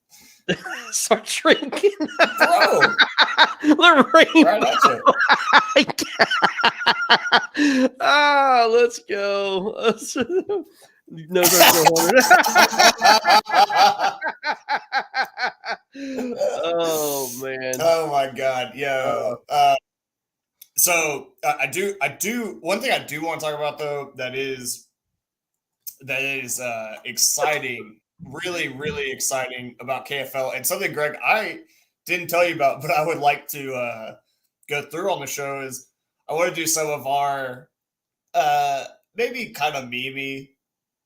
Start drinking, bro. The rain. Right at you. Let's go. No, oh man. Oh my God. Yo. So I do. One thing I do want to talk about though that is exciting, really, really exciting about KFL, and something, Greg, I didn't tell you about, but I would like to go through on the show is I want to do some of our maybe kind of memey,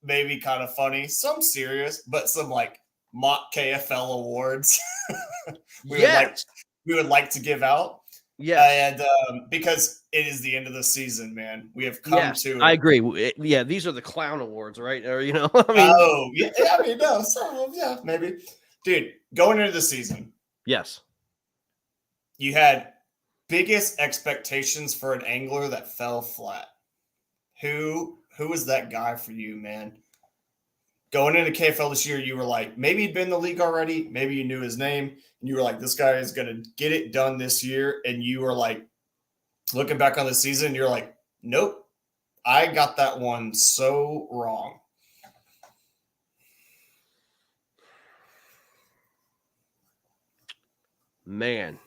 maybe kind of funny, some serious, but some like mock KFL awards we would like to give out. Yeah, and because it is the end of the season, man, we have come to. I agree. Yeah, these are the clown awards, right? Or I mean, oh yeah, I mean, no, some of them, yeah, maybe, dude. Going into the season, yes, you had biggest expectations for an angler that fell flat. Who was that guy for you, man? Going into KFL this year, you were like, maybe he'd been in the league already. Maybe you knew his name. And you were like, this guy is going to get it done this year. And you were like, looking back on the season, you're like, nope, I got that one so wrong. Man.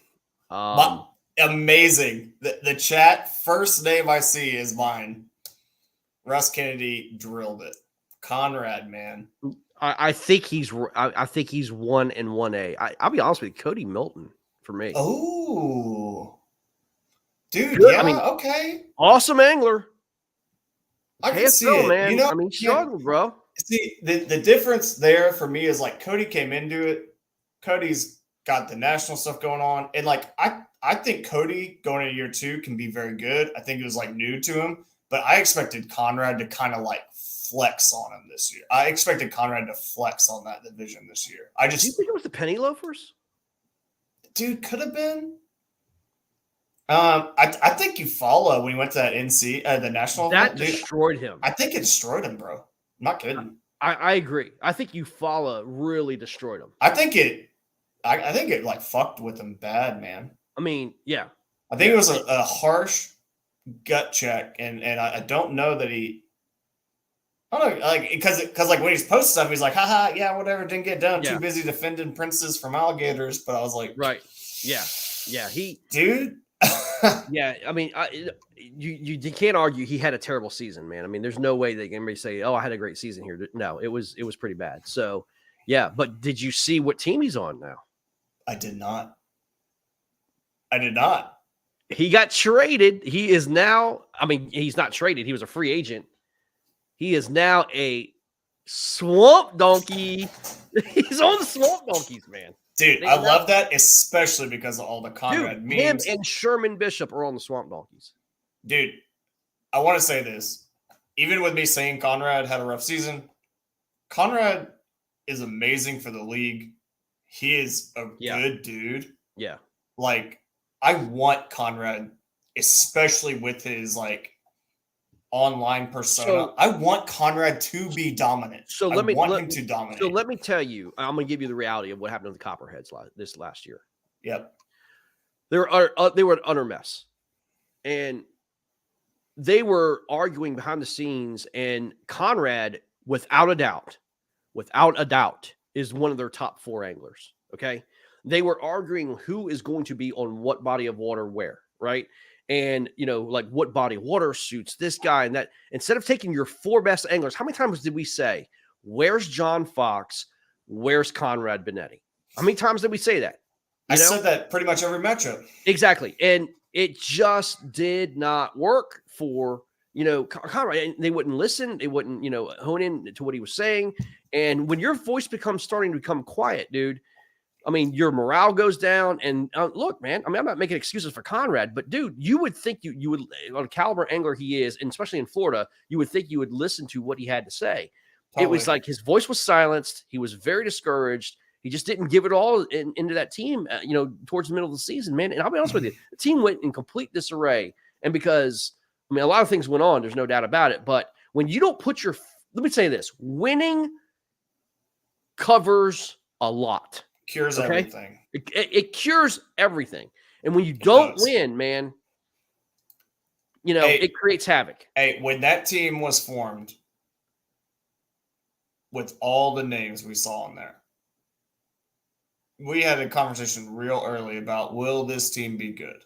Amazing. The chat, first name I see is mine. Russ Kennedy drilled it. Conrad, man. I think he's 1 and 1A. I'll be honest with you, Cody Milton for me. Oh, dude, good. Yeah, I mean, okay, awesome angler. I can see it, man. I mean, struggled, bro. See, the difference there for me is like Cody came into it. Cody's got the national stuff going on, and like I think Cody going into year 2 can be very good. I think it was like new to him, but I expected Conrad to kind of like flex on him this year. I expected Conrad to flex on that division this year. Do you think it was the Penny Loafers? Dude, could have been. I think you follow when he went to that NC, the national. That event, destroyed him. I think it destroyed him, bro. I'm not kidding. I agree. I think Eufaula really destroyed him. I think it like fucked with him bad, man. I mean, yeah. I think it was a harsh gut check, and I don't know that he. I don't know, like because like when he's posting stuff, he's like, haha, yeah, whatever, didn't get done. Yeah. Too busy defending princes from alligators. But I was like, right, yeah, dude. Yeah, I mean, you can't argue he had a terrible season, man. I mean, there's no way they can say, "Oh, I had a great season here." No, it was pretty bad. So, yeah, but did you see what team he's on now? I did not. He got traded. He is now. I mean, he's not traded. He was a free agent. He is now a swamp donkey. He's on the swamp donkeys, man. Dude, I love that, especially because of all the Conrad memes. Him and Sherman Bishop are on the swamp donkeys. Dude, I want to say this. Even with me saying Conrad had a rough season, Conrad is amazing for the league. He is a good dude. Yeah. Like, I want Conrad, especially with his, like, online persona. So- I want Conrad to be dominant. So I want him to dominate. So let me tell you, I'm going to give you the reality of what happened to the Copperheads this last year. Yep. They were an utter mess, and they were arguing behind the scenes. And Conrad, without a doubt, is one of their top 4 anglers. Okay, they were arguing who is going to be on what body of water where, right? And like what body of water suits this guy and that. Instead of taking your 4 best anglers, how many times did we say, "Where's John Fox? Where's Conrad Benetti?" How many times did we say that? I said that pretty much every matchup. Exactly. And it just did not work for, Conrad. And they wouldn't listen. They wouldn't, hone in to what he was saying. And when your voice starting to become quiet, dude, I mean, your morale goes down. And look, man, I mean, I'm not making excuses for Conrad, but dude, you would think you would, on a caliber angler he is, and especially in Florida, you would think you would listen to what he had to say. Totally. It was like his voice was silenced. He was very discouraged. He just didn't give it all into that team, towards the middle of the season, man. And I'll be honest with you, the team went in complete disarray. And because, I mean, a lot of things went on, there's no doubt about it. But when you don't put let me say this, winning covers a lot. Cures everything. It cures everything. And when you don't win, man, it creates havoc. Hey, when that team was formed with all the names we saw in there, we had a conversation real early about, will this team be good?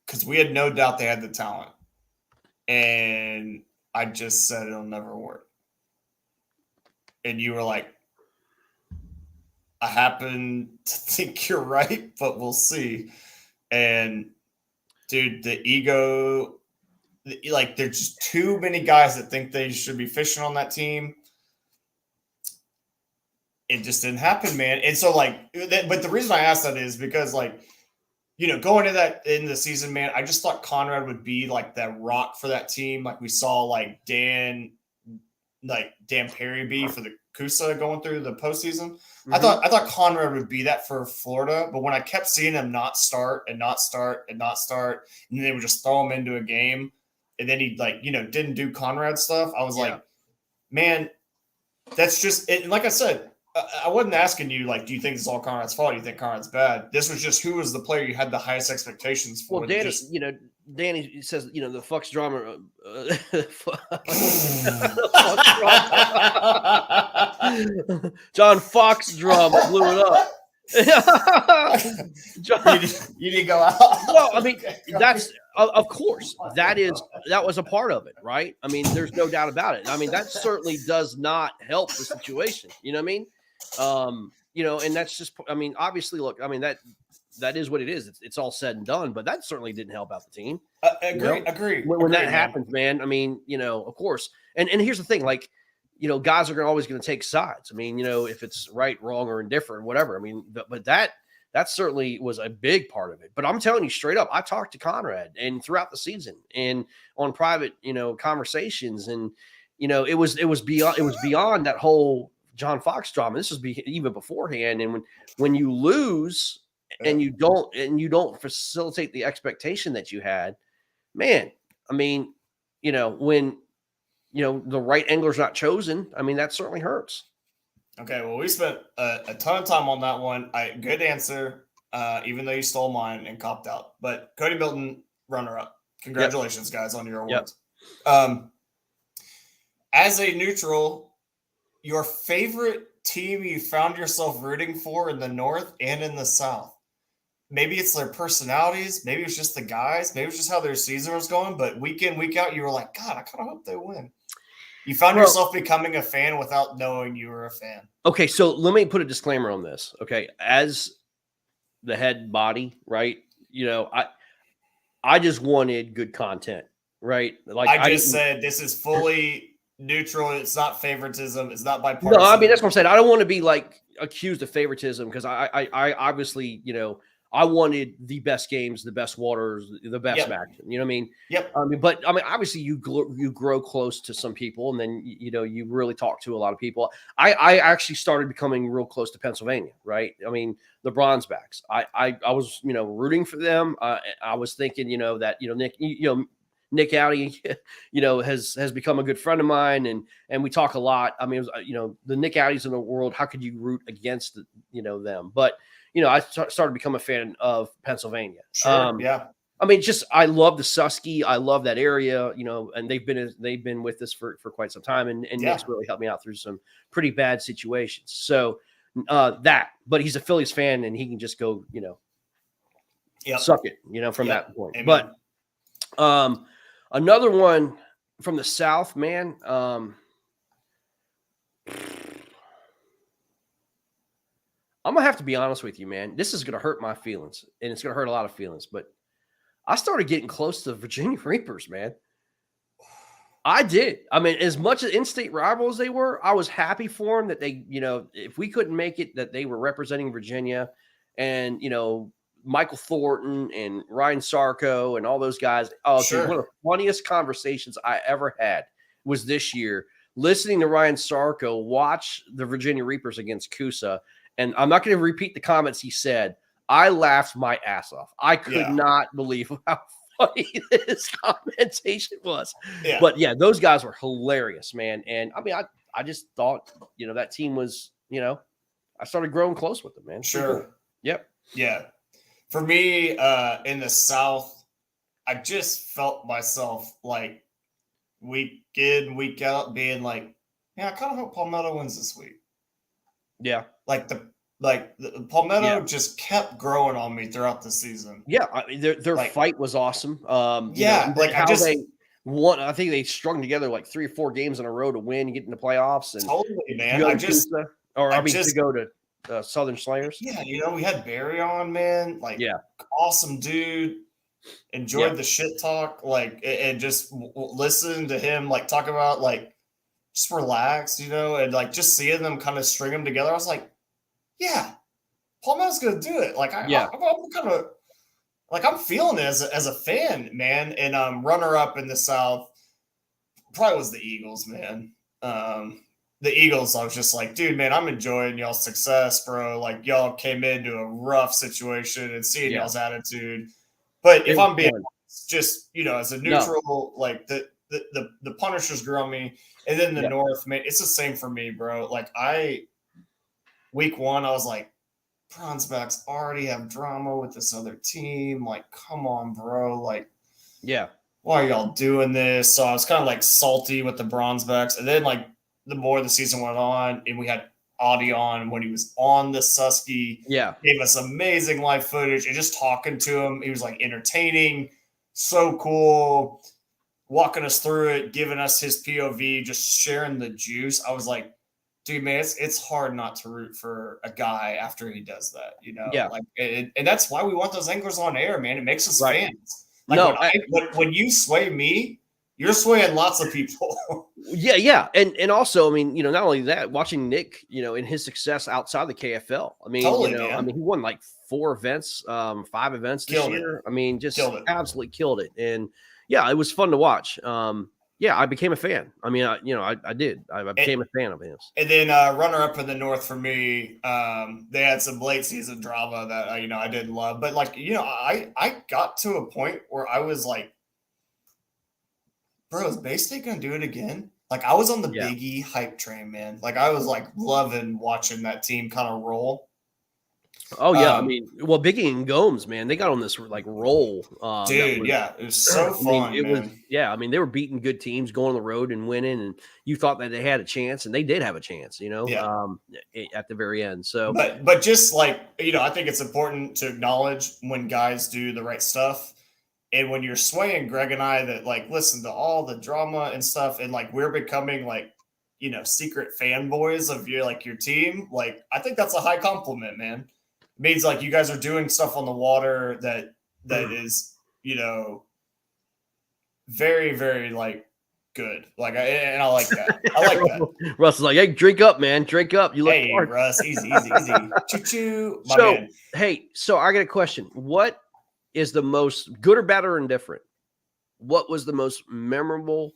Because we had no doubt they had the talent. And I just said it'll never work. And you were like, I happen to think you're right, but we'll see. And, dude, the ego, like, there's just too many guys that think they should be fishing on that team. It just didn't happen, man. And so, like, but the reason I asked that is because, like, going into that in the season, man, I just thought Conrad would be like that rock for that team. Like we saw like Dan Perry be for the Coosa going through the postseason. Mm-hmm. I thought Conrad would be that for Florida, but when I kept seeing him not start, and then they would just throw him into a game, and then he didn't do Conrad stuff. I was like, man, that's just it. And like I said, I wasn't asking you, like, do you think this is all Conrad's fault? Do you think Conrad's bad? This was just who was the player you had the highest expectations for. Well, Danny says, the Fox drama. John Fox drama blew it up. John, you didn't go out. Well, I mean, that's of course that was a part of it, right? I mean, there's no doubt about it. I mean, that certainly does not help the situation. You know what I mean? And that's just, I mean, obviously, look, I mean, that is what it is. It's all said and done, but that certainly didn't help out the team. Agree. When that happens, man, I mean, of course. And here's the thing, like, guys are always going to take sides. I mean, if it's right, wrong, or indifferent, whatever. I mean, but that certainly was a big part of it. But I'm telling you straight up, I talked to Conrad and throughout the season and on private, conversations, and it was beyond that whole John Fox drama. This was even beforehand. And when you lose and you don't facilitate the expectation that you had, man, I mean, when the right angler's not chosen, I mean, that certainly hurts. Okay, well, we spent a ton of time on that one. Good answer, even though you stole mine and copped out. But Cody Milton, runner-up. Congratulations, guys, on your awards. As a neutral, your favorite team you found yourself rooting for in the North and in the South. Maybe it's their personalities. Maybe it's just the guys. Maybe it's just how their season was going. But week in, week out, you were like, God, I kind of hope they win. You found yourself becoming a fan without knowing you were a fan. Okay, so let me put a disclaimer on this. Okay, as the head body, right? I just wanted good content, right? Like I just said, this is fully neutral. It's not favoritism. It's not bipartisan. No, I mean, that's what I'm saying. I don't want to be like accused of favoritism because I obviously, I wanted the best games, the best waters, the best action. You know what I mean? Yep. But obviously you grow close to some people, and then you really talk to a lot of people. I actually started becoming real close to Pennsylvania, right? I mean, the Bronzebacks. I was rooting for them. I was thinking, that Nick, Nick Outy, has become a good friend of mine, and we talk a lot. I mean, it was, the Nick Outys in the world. How could you root against them? But I started to become a fan of Pennsylvania. Sure. Yeah. I mean, I love the Susky. I love that area, and they've been with us for quite some time. And Nick's really helped me out through some pretty bad situations. So but he's a Phillies fan, and he can just go, suck it, from that point. Amen. But another one from the South, man. I'm gonna have to be honest with you, man. This is gonna hurt my feelings, and it's gonna hurt a lot of feelings, but I started getting close to the Virginia Reapers, man. I did. I mean, as much as in-state rivals they were, I was happy for them that they, if we couldn't make it, that they were representing Virginia, and Michael Thornton and Ryan Sarko and all those guys. Oh, sure. Dude, one of the funniest conversations I ever had was this year, listening to Ryan Sarko watch the Virginia Reapers against Coosa. And I'm not going to repeat the comments he said. I laughed my ass off. I could not believe how funny this commentation was. Yeah. But yeah, those guys were hilarious, man. And I mean, I just thought, that team was, I started growing close with them, man. Sure. Cool. Yep. Yeah. For me, in the South, I just felt myself like week in, week out being like, I kind of hope Palmetto wins this week. Yeah. The Palmetto just kept growing on me throughout the season. Yeah, I mean, their fight was awesome. They won. I think they strung together like 3 or 4 games in a row to win, get in the playoffs, and totally, man. To go to Southern Slayers. Yeah, we had Barry on, man. Awesome dude. Enjoyed the shit talk, and just listen to him talk about just relax, and just seeing them kind of string them together. I was like, yeah, Palmetto's gonna do it. I'm kind of I'm feeling it as a fan, man. And runner up in the South probably was the Eagles, man. The Eagles, I was just like, dude, man, I'm enjoying y'all's success, bro. Y'all came into a rough situation and seeing y'all's attitude. But if I'm being honest, just as a neutral, the Punishers grew on me, and then the North, man, it's the same for me, bro. Week 1, I was like, Bronzebacks already have drama with this other team. Come on, bro. Why are y'all doing this? So I was kind of salty with the Bronzebacks. And then the more the season went on, and we had Audie on when he was on the Susky. Yeah. Gave us amazing live footage and just talking to him. He was entertaining, so cool, walking us through it, giving us his POV, just sharing the juice. I was like, dude, man, it's hard not to root for a guy after he does that, Yeah. And that's why we want those anglers on air, man. It makes us fans. When you sway me, you're swaying lots of people. Yeah. And also, I mean, not only that, watching Nick, in his success outside the KFL. I mean, he won 4 events, 5 events this year. I mean, just absolutely killed it. And yeah, it was fun to watch. I became a fan. I mean, I did. I became a fan of his. And then runner up in the North for me, they had some late season drama that I didn't love, but I got to a point where I was like, bro, is Bay State gonna do it again? I was on the Big E hype train, man. I was loving watching that team kind of roll. Oh yeah, I mean, well, Big E and Gomes, man, they got on this roll. Dude, it was so fun. I mean, they were beating good teams, going on the road and winning, and you thought that they had a chance, and they did have a chance, at the very end. So, but just I think it's important to acknowledge when guys do the right stuff, and when you're swaying Greg and I that listen to all the drama and stuff, and we're becoming secret fanboys of your team. I think that's a high compliment, man. Means you guys are doing stuff on the water that is very, very good. And I like that. I like that. Russ is like, hey, drink up, man. Drink up. You look hard. Russ, easy. Choo choo. Man. Hey, so I got a question. What is the most good or bad or indifferent? What was the most memorable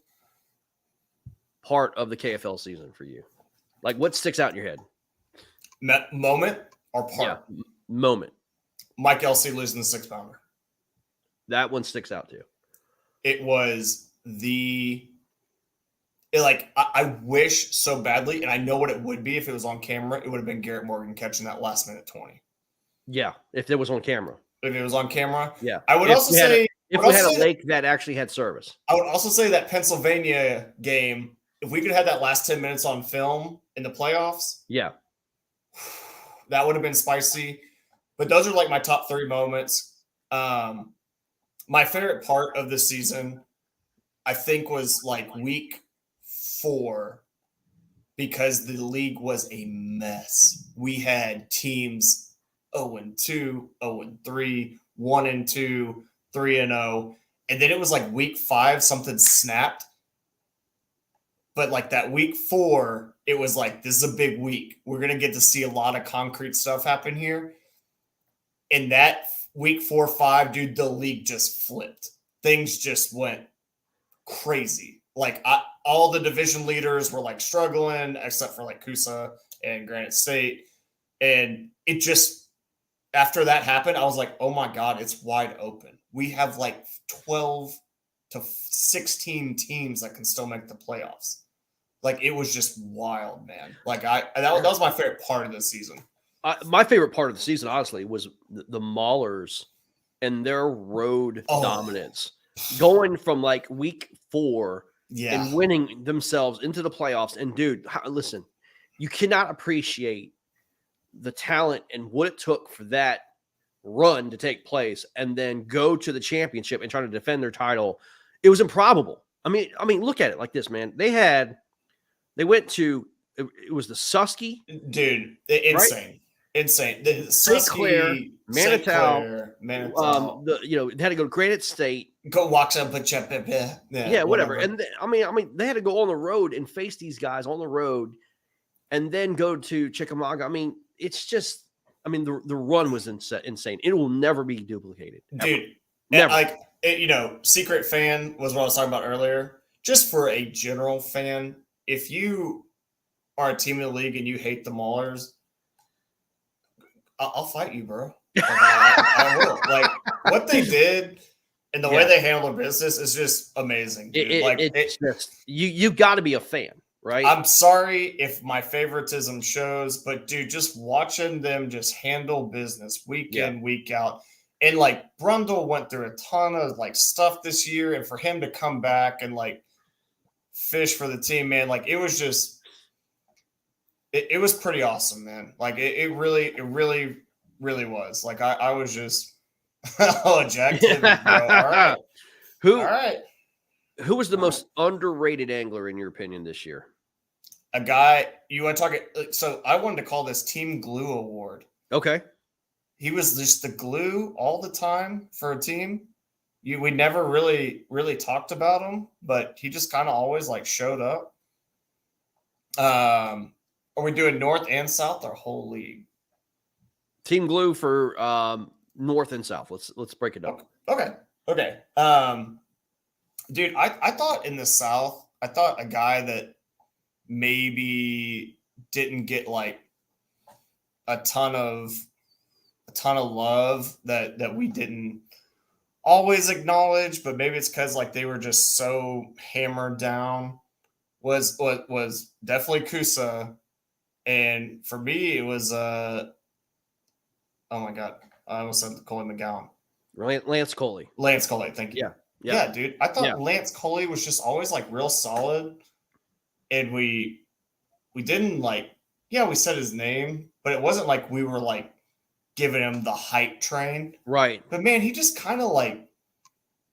part of the KFL season for you? What sticks out in your head? Moment or part? Yeah. Moment. Mike Elsey losing the 6-pounder. That one sticks out too. it was I wish so badly, and I know what it would be if it was on camera. It would have been Garrett Morgan catching that last minute 20. Yeah, if it was on camera. If it was on camera. Yeah. I would also say if we had a lake that actually had service. I would also say that Pennsylvania game, if we could have that last 10 minutes on film in the playoffs, yeah, that would have been spicy. But those are like my top 3 moments. My favorite part of the season, I think, was like week 4, because the league was a mess. We had teams 0-2, 0-3, 1-2, 3-0. And then it was like week 5, something snapped. But like that week 4, it was like, this is a big week. We're going to get to see a lot of concrete stuff happen here. And that week 4-5, dude, the league just flipped. Things just went crazy. Like all the division leaders were like struggling, except for like Coosa and Granite State. And it just, after that happened, I was like, oh my God, it's wide open. We have like 12 to 16 teams that can still make the playoffs. Like, it was just wild, man. Like that was my favorite part of the season. My favorite part of the season, honestly, was the Maulers and their road dominance, going from like week 4 and winning themselves into the playoffs. And dude, listen, you cannot appreciate the talent and what it took for that run to take place and then go to the championship and try to defend their title. It was improbable. I mean, look at it like this, man. They went to, it was the Susky. Dude, insane. Right? Insane. St. Clair, Manitou. They had to go to Granite State. Go walk up, but whatever. And they had to go on the road and face these guys on the road, and then go to Chickamauga. I mean, it's just, the run was insane. It will never be duplicated, dude. Never. Secret fan was what I was talking about earlier. Just for a general fan, if you are a team in the league and you hate the Maulers, I'll fight you, bro. Like, I will. Like, what they did and the way they handle their business is just amazing. Dude. You got to be a fan, right? I'm sorry if my favoritism shows, but dude, just watching them just handle business week in, week out. And like Brundle went through a ton of like stuff this year, and for him to come back and like fish for the team, man, like it was just. It was pretty awesome, man. Like it really was. Like I was just ejected. Bro. All right. Who was the most underrated angler in your opinion this year? A guy you want to talk. So I wanted to call this Team Glue Award. Okay. He was just the glue all the time for a team. We never really talked about him, but he just kind of always like showed up. Are we doing North and South or whole league? Team Glue for North and South. Let's break it up. Okay. Dude, I thought in the South, I thought a guy that maybe didn't get like a ton of love that we didn't always acknowledge, but maybe it's because like they were just so hammered down. Was definitely Coosa. And for me, it was oh my God, I almost said Coley McGowan. Lance Coley. Lance Coley, thank you. Yeah, dude. I thought Lance Coley was just always like real solid. And we didn't like, we said his name, but it wasn't like we were like giving him the hype train. Right. But man, he just kind of like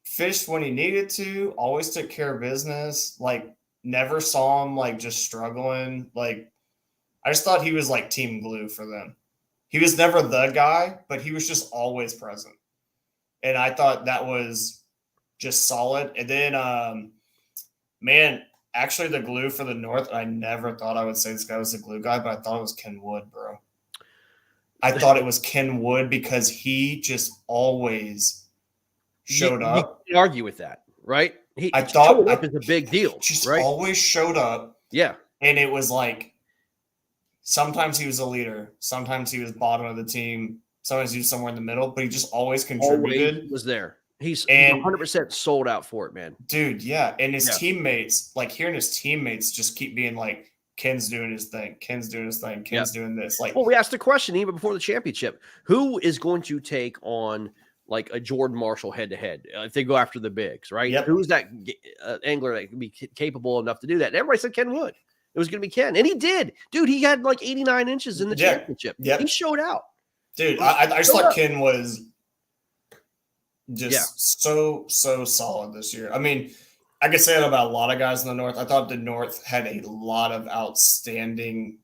fished when he needed to, always took care of business, like never saw him like just struggling. Like I just thought he was like Team Glue for them. He was never the guy, but he was just always present. And I thought that was just solid. And then, man, actually the glue for the North, I never thought I would say this guy was the glue guy, but I thought it was Ken Wood, bro. I thought it was Ken Wood because he just always showed up. You can argue with that, right? I thought up is a big deal. Just right? always showed up. Yeah. And it was like, sometimes he was a leader. Sometimes he was bottom of the team. Sometimes he was somewhere in the middle, but he just always contributed. Always was there. He's And 100% sold out for it, man. dude, yeah. And his Yeah. teammates, like hearing his teammates just keep being like, Ken's doing his thing. Ken's doing his thing. Ken's doing this. Like, Well, we asked the question even before the championship: who is going to take on like a Jordan Marshall head to head if they go after the bigs, right? Yep. Who's that angler that can be capable enough to do that? And everybody said Ken Wood. It was going to be Ken, and he did, dude. He had like 89 inches in the championship. Yep. He showed out, dude. I just thought Ken was just so solid this year. I mean, I could say that about a lot of guys in the North. I thought the North had a lot of outstanding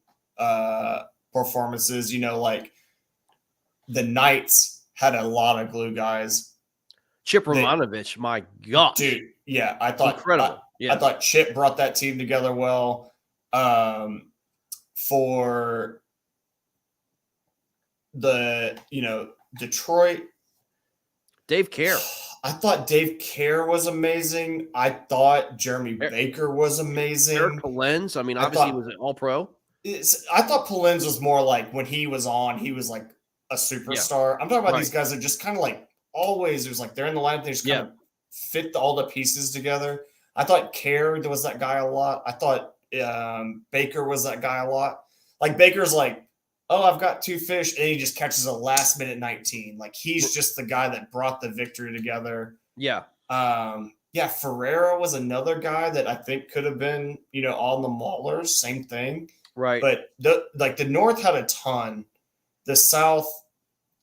performances. You know, like the Knights had a lot of glue guys. Chip Romanovich, my gosh, dude. Yeah, I thought incredible. I thought Chip brought that team together well. For the Detroit, Dave Kerr. I thought Dave Kerr was amazing. I thought Jeremy Baker was amazing. Eric Polenz, I mean, obviously he was an all-pro. I thought Polenz was more like when he was on, he was like a superstar. I'm talking about these guys that just kind of like always, there's like they're in the lineup, they just kind of fit all the pieces together. I thought Kerr was that guy a lot. I thought Baker was that guy a lot. Like Baker's like, oh, I've got 2 fish, and he just catches a last minute 19. Like he's just the guy that brought the victory together. Yeah. Ferreira was another guy that I think could have been, on the Maulers, same thing. Right. But the North had a ton. The South,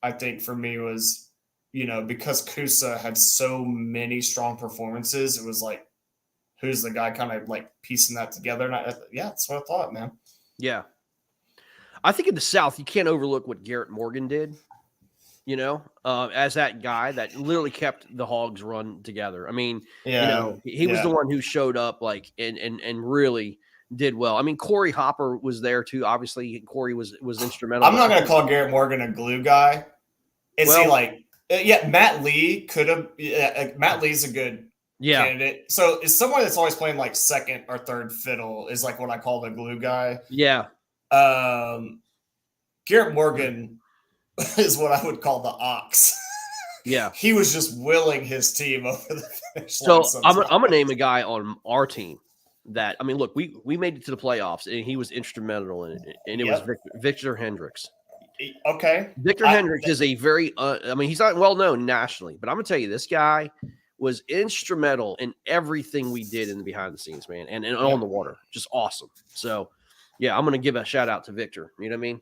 I think for me was, because Kusa had so many strong performances, it was like, who's the guy kind of like piecing that together? And that's what I thought, man. Yeah. I think in the South, you can't overlook what Garrett Morgan did, as that guy that literally kept the Hogs run together. I mean, he was the one who showed up like and really did well. I mean, Corey Hopper was there too. Obviously, Corey was instrumental. I'm not going to call Garrett Morgan a glue guy. Is he like, Matt Lee could have, Matt Lee's a good candidate. So is someone that's always playing like second or third fiddle is like what I call the glue guy. Yeah. Garrett Morgan is what I would call the ox. Yeah. He was just willing his team over the finish line. So I'm going to name a guy on our team that, I mean, look, we made it to the playoffs and he was instrumental in it. And it was Victor Hendricks. Okay. Victor Hendricks is a very, he's not well known nationally, but I'm going to tell you, this guy was instrumental in everything we did in the behind the scenes, man, and on the water. Just awesome. So, yeah, I'm going to give a shout out to Victor. You know what I mean?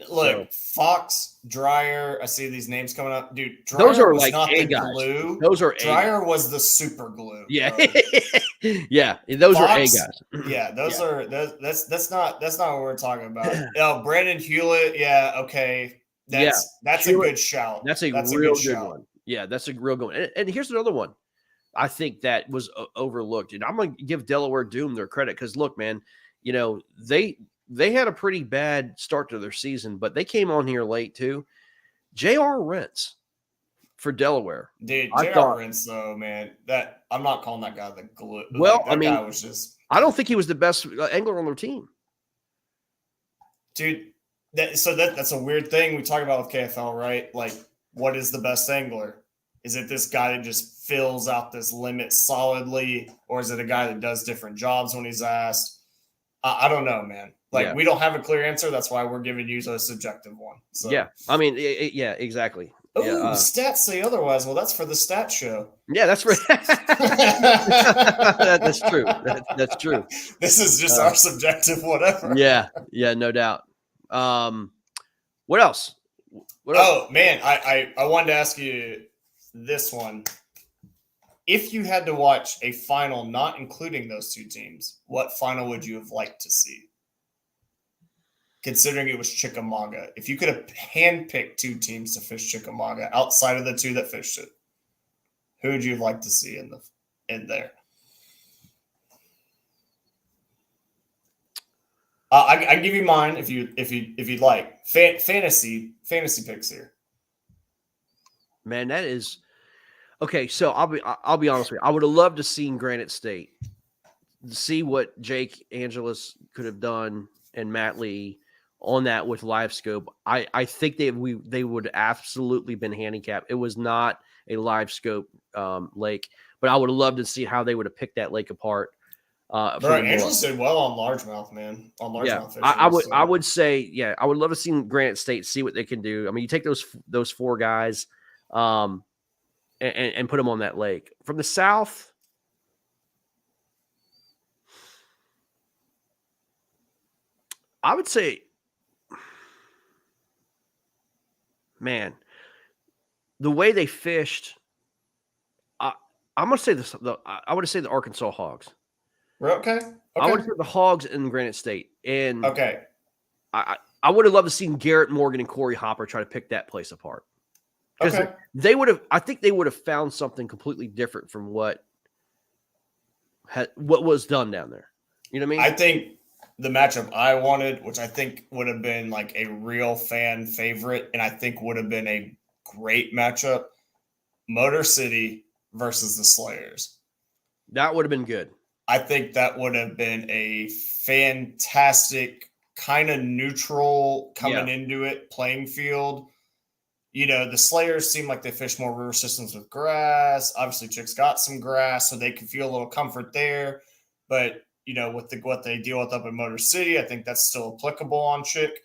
Look, Fox, Dreyer, I see these names coming up. Dude, Dreyer those are was like not A the guys. glue. Those are Dreyer was the super glue. Yeah. Yeah, those Fox, are A guys. Yeah, those are that's not what we're talking about. Brandon Hewlett, okay. That's Hewlett, a good shout. That's a real good one. Yeah, that's a real good one. And here's another one I think that was overlooked. And I'm going to give Delaware Doom their credit because, look, man, they had a pretty bad start to their season, but they came on here late too. J.R. Rentz for Delaware. Dude, J.R. Rentz, though, man, that I'm not calling that guy the glue. Well, that guy was just. I don't think he was the best angler on their team. Dude, that's a weird thing we talk about with KFL, right? Like, what is the best angler? Is it this guy that just fills out this limit solidly, or is it a guy that does different jobs when he's asked? I don't know, man. Like, we don't have a clear answer. That's why we're giving you a subjective one. So. Yeah, I mean, yeah, exactly. Oh, stats say otherwise. Well, that's for the stat show. Yeah, that's for that's true. That's true. This is just our subjective whatever. Yeah, no doubt. What else? Man, I wanted to ask you this one. If you had to watch a final not including those 2 teams, what final would you have liked to see? Considering it was Chickamauga. If you could have handpicked 2 teams to fish Chickamauga outside of the 2 that fished it, who would you have liked to see in there? I can give you mine if you'd like. Fantasy picks here. Man, that is okay. So I'll be honest with you. I would have loved to seen Granite State, to see what Jake Angelis could have done and Matt Lee on that with live scope. I think they would absolutely been handicapped. It was not a live scope lake. But I would have loved to see how they would have picked that lake apart. For Bro, the Angela North. did well on largemouth, man. On largemouth fishing. I would say, yeah, I would love to see Granite State see what they can do. I mean, you take those 4 guys, and put them on that lake. From the South, I would say, man, the way they fished, I'm gonna say this. I would say the Arkansas Hogs. Okay. I would say the Hogs in Granite State, and okay. I would have loved to see Garrett Morgan and Corey Hopper try to pick that place apart. Because they would have, I think they would have found something completely different from what was done down there. You know what I mean? I think the matchup I wanted, which I think would have been like a real fan favorite, and I think would have been a great matchup, Motor City versus the Slayers. That would have been good. I think that would have been a fantastic kind of neutral coming into it playing field. You know, the Slayers seem like they fish more river systems with grass. Obviously, Chick's got some grass, so they can feel a little comfort there. But, you know, with what they deal with up in Motor City, I think that's still applicable on Chick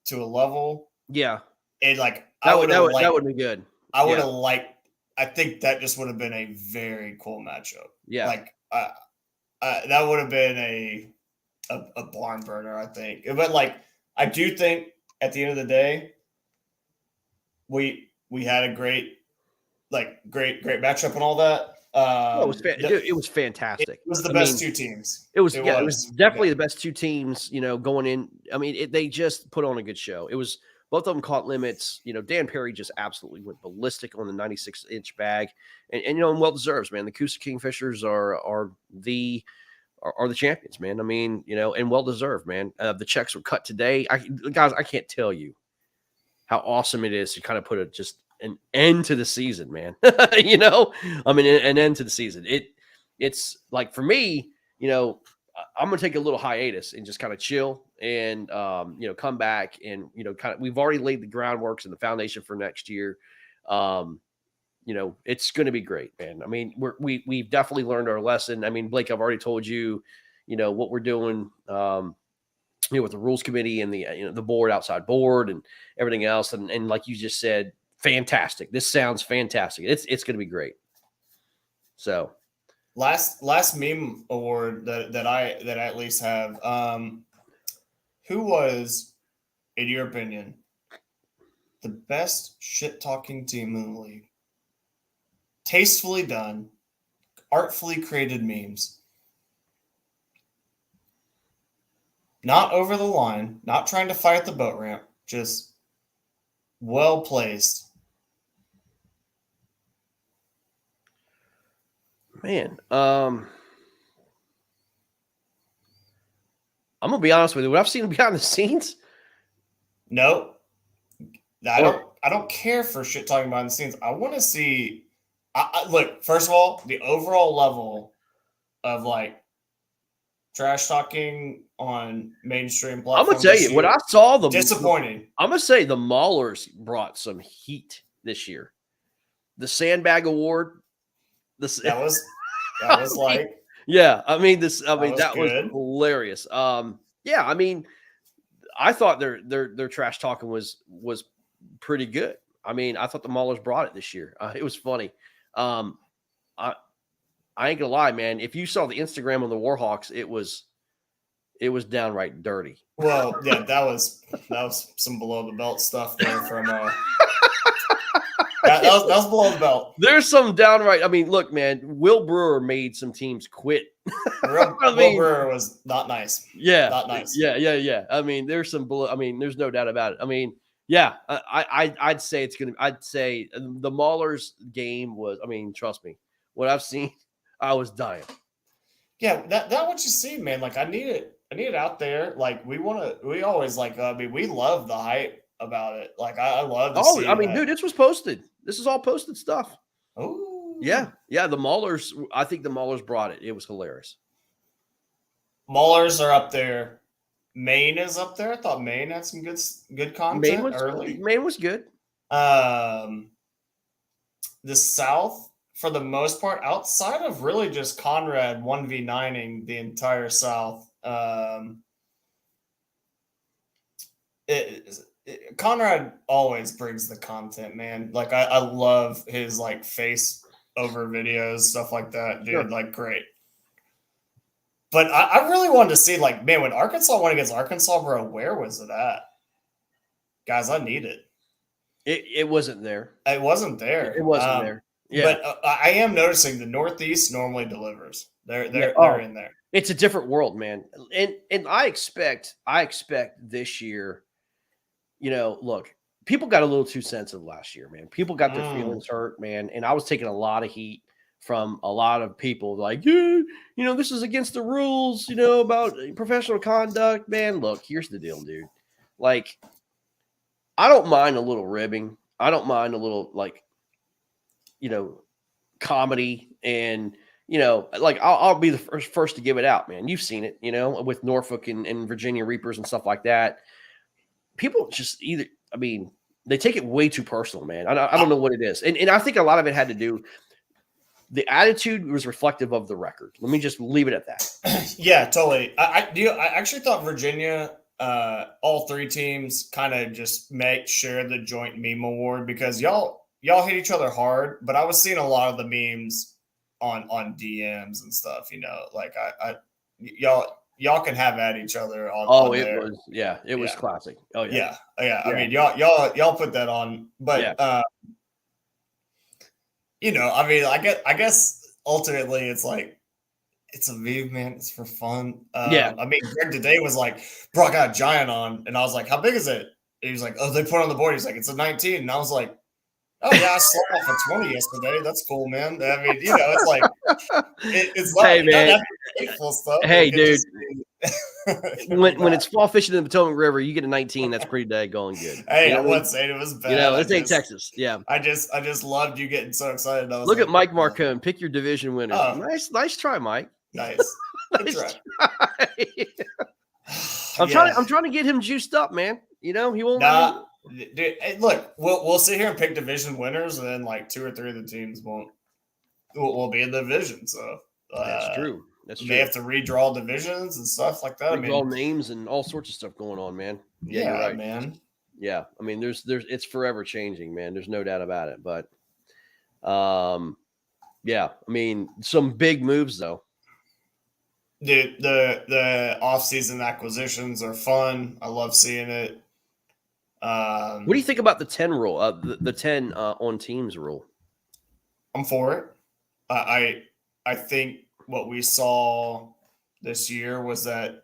to a level. Yeah. And, like, that would be good. I would have liked – I think that just would have been a very cool matchup. Yeah. Like, that would have been a barn burner, I think. But, like, I do think at the end of the day, we had a great matchup and all that. It was fantastic. It was the best 2 teams. It was definitely the best 2 teams, you know, going in. I mean, they just put on a good show. It was both of them caught limits. You know, Dan Perry just absolutely went ballistic on the 96-inch bag, and you know, and well deserves, man. The Coosa Kingfishers are the champions, man. I mean, you know, and well deserved, man. The checks were cut today. Guys, I can't tell you how awesome it is to kind of put just an end to the season, man. You know, I mean, an end to the season. It's like, for me, you know, I'm going to take a little hiatus and just kind of chill and, you know, come back and, you know, we've already laid the groundworks and the foundation for next year. You know, it's going to be great, man. I mean, we've definitely learned our lesson. I mean, Blake, I've already told you, you know, what we're doing, you know, with the rules committee and the, you know, the board, outside board and everything else. And like you just said, fantastic. This sounds fantastic. It's going to be great. So last meme award that I at least have, who was, in your opinion, the best shit talking team in the league? Tastefully done, artfully created memes. Not over the line, not trying to fight at the boat ramp, just well placed. Man, I'm gonna be honest with you. What I've seen behind the scenes, no, I don't care for shit talking behind the scenes. I want to see. Look, first of all, the overall level of like trash talking on mainstream platforms. I'm gonna tell you what I saw. Disappointing. I'm gonna say the Maulers brought some heat this year. The Sandbag Award. That was like, yeah. I mean, that was hilarious. Yeah. I mean, I thought their trash talking was pretty good. I mean, I thought the Maulers brought it this year. It was funny. I ain't gonna lie, man. If you saw the Instagram on the Warhawks, it was downright dirty. Well, yeah, that was some below the belt stuff there from that was below the belt. There's some downright. I mean, look, man. Will Brewer made some teams quit. Will Brewer was not nice. Yeah, not nice. Yeah. I mean, there's some below. I mean, there's no doubt about it. I mean, yeah. I'd say it's gonna. I'd say the Maulers game was. I mean, trust me. What I've seen, I was dying. Yeah, that what you see, man. Like, I need it out there. Like, we always like. I mean, we love the hype about it. Like, I love to see. I mean, dude, this was posted. This is all posted stuff. Oh, yeah. The Maulers. I think the Maulers brought it. It was hilarious. Maulers are up there. Maine is up there. I thought Maine had some good content early. Maine was good. The South for the most part, outside of really just Conrad 1v9ing the entire South. Conrad always brings the content, man. Like I love his like face over videos, stuff like that, dude. Sure. Like great. But I really wanted to see, like, man, when Arkansas went against Arkansas, bro, where was it at? Guys, I need it. It wasn't there. It wasn't there. It wasn't there. Yeah. But I am noticing the Northeast normally delivers. They're in there. It's a different world, man. And I expect this year, you know, look, people got a little too sensitive last year, man. People got their feelings hurt, man. And I was taking a lot of heat from a lot of people like, yeah, you know, this is against the rules, you know, about professional conduct, man. Look, here's the deal, dude. Like, I don't mind a little ribbing. I don't mind a little, like, you know, comedy. And, you know, like, I'll be the first to give it out, man. You've seen it, you know, with Norfolk and Virginia Reapers and stuff like that. People just they take it way too personal, man. I don't know what it is. And I think a lot of it had to do, the attitude was reflective of the record. Let me just leave it at that. Yeah, totally. I actually thought Virginia, all three teams kind of just share the joint meme award because y'all hit each other hard, but I was seeing a lot of the memes on DMs and stuff, you know, like y'all can have at each other on there. It was classic. Oh yeah. I mean, y'all put that on, but you know, I mean, I guess ultimately it's like, it's a meme, man. It's for fun. I mean, Greg today was like, bro, I got a giant on. And I was like, how big is it? He was like, oh, they put it on the board. He's like, it's a 19. And I was like, oh, yeah, I slept off a 20 yesterday. That's cool, man. I mean, you know, it's like, it's not, hey, man. Hateful stuff. Hey, dude. when it's fall fishing in the Potomac River, you get a 19. That's pretty daggone good. Hey, I wouldn't say it was bad. You know, this ain't Texas. Yeah. I just loved you getting so excited. I was Look at Mike Marcone. Pick your division winners. Nice try, Mike. Nice. Good try. I'm trying to get him juiced up, man. You know, he won't. Dude, hey, look, we'll sit here and pick division winners, and then like 2 or 3 of the teams will be in the division. So that's true. That's true. They have to redraw divisions and stuff like that. Redraw names and all sorts of stuff going on, man. Yeah, you're right, man. Yeah, I mean, there's it's forever changing, man. There's no doubt about it. But, yeah, I mean, some big moves though. Dude, the off-season acquisitions are fun. I love seeing it. What do you think about the 10 rule? The 10 on teams rule. I'm for it. I think what we saw this year was that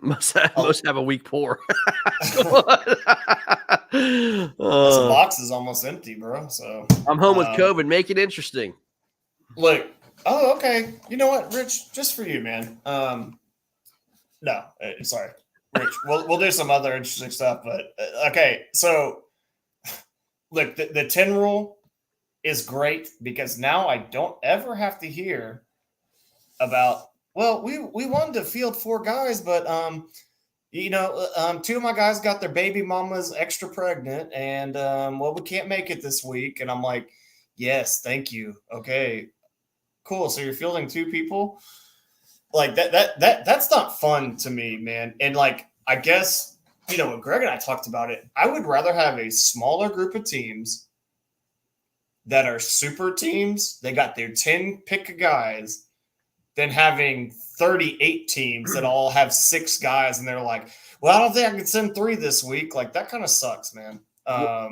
most have a week pour. The box is almost empty, bro. So I'm home with COVID. Make it interesting. Look. Oh, okay. You know what, Rich? Just for you, man. No, sorry, Rich. We'll do some other interesting stuff, but okay. So, look, the 10 rule is great because now I don't ever have to hear about. Well, we wanted to field 4 guys, but you know, 2 of my guys got their baby mamas extra pregnant, and well, we can't make it this week. And I'm like, yes, thank you. Okay. Cool. So you're fielding 2 people? Like that's not fun to me, man. And like, I guess, you know, when Greg and I talked about it, I would rather have a smaller group of teams that are super teams. They got their 10 pick of guys than having 38 teams that all have 6 guys. And they're like, well, I don't think I can send 3 this week. Like that kind of sucks, man.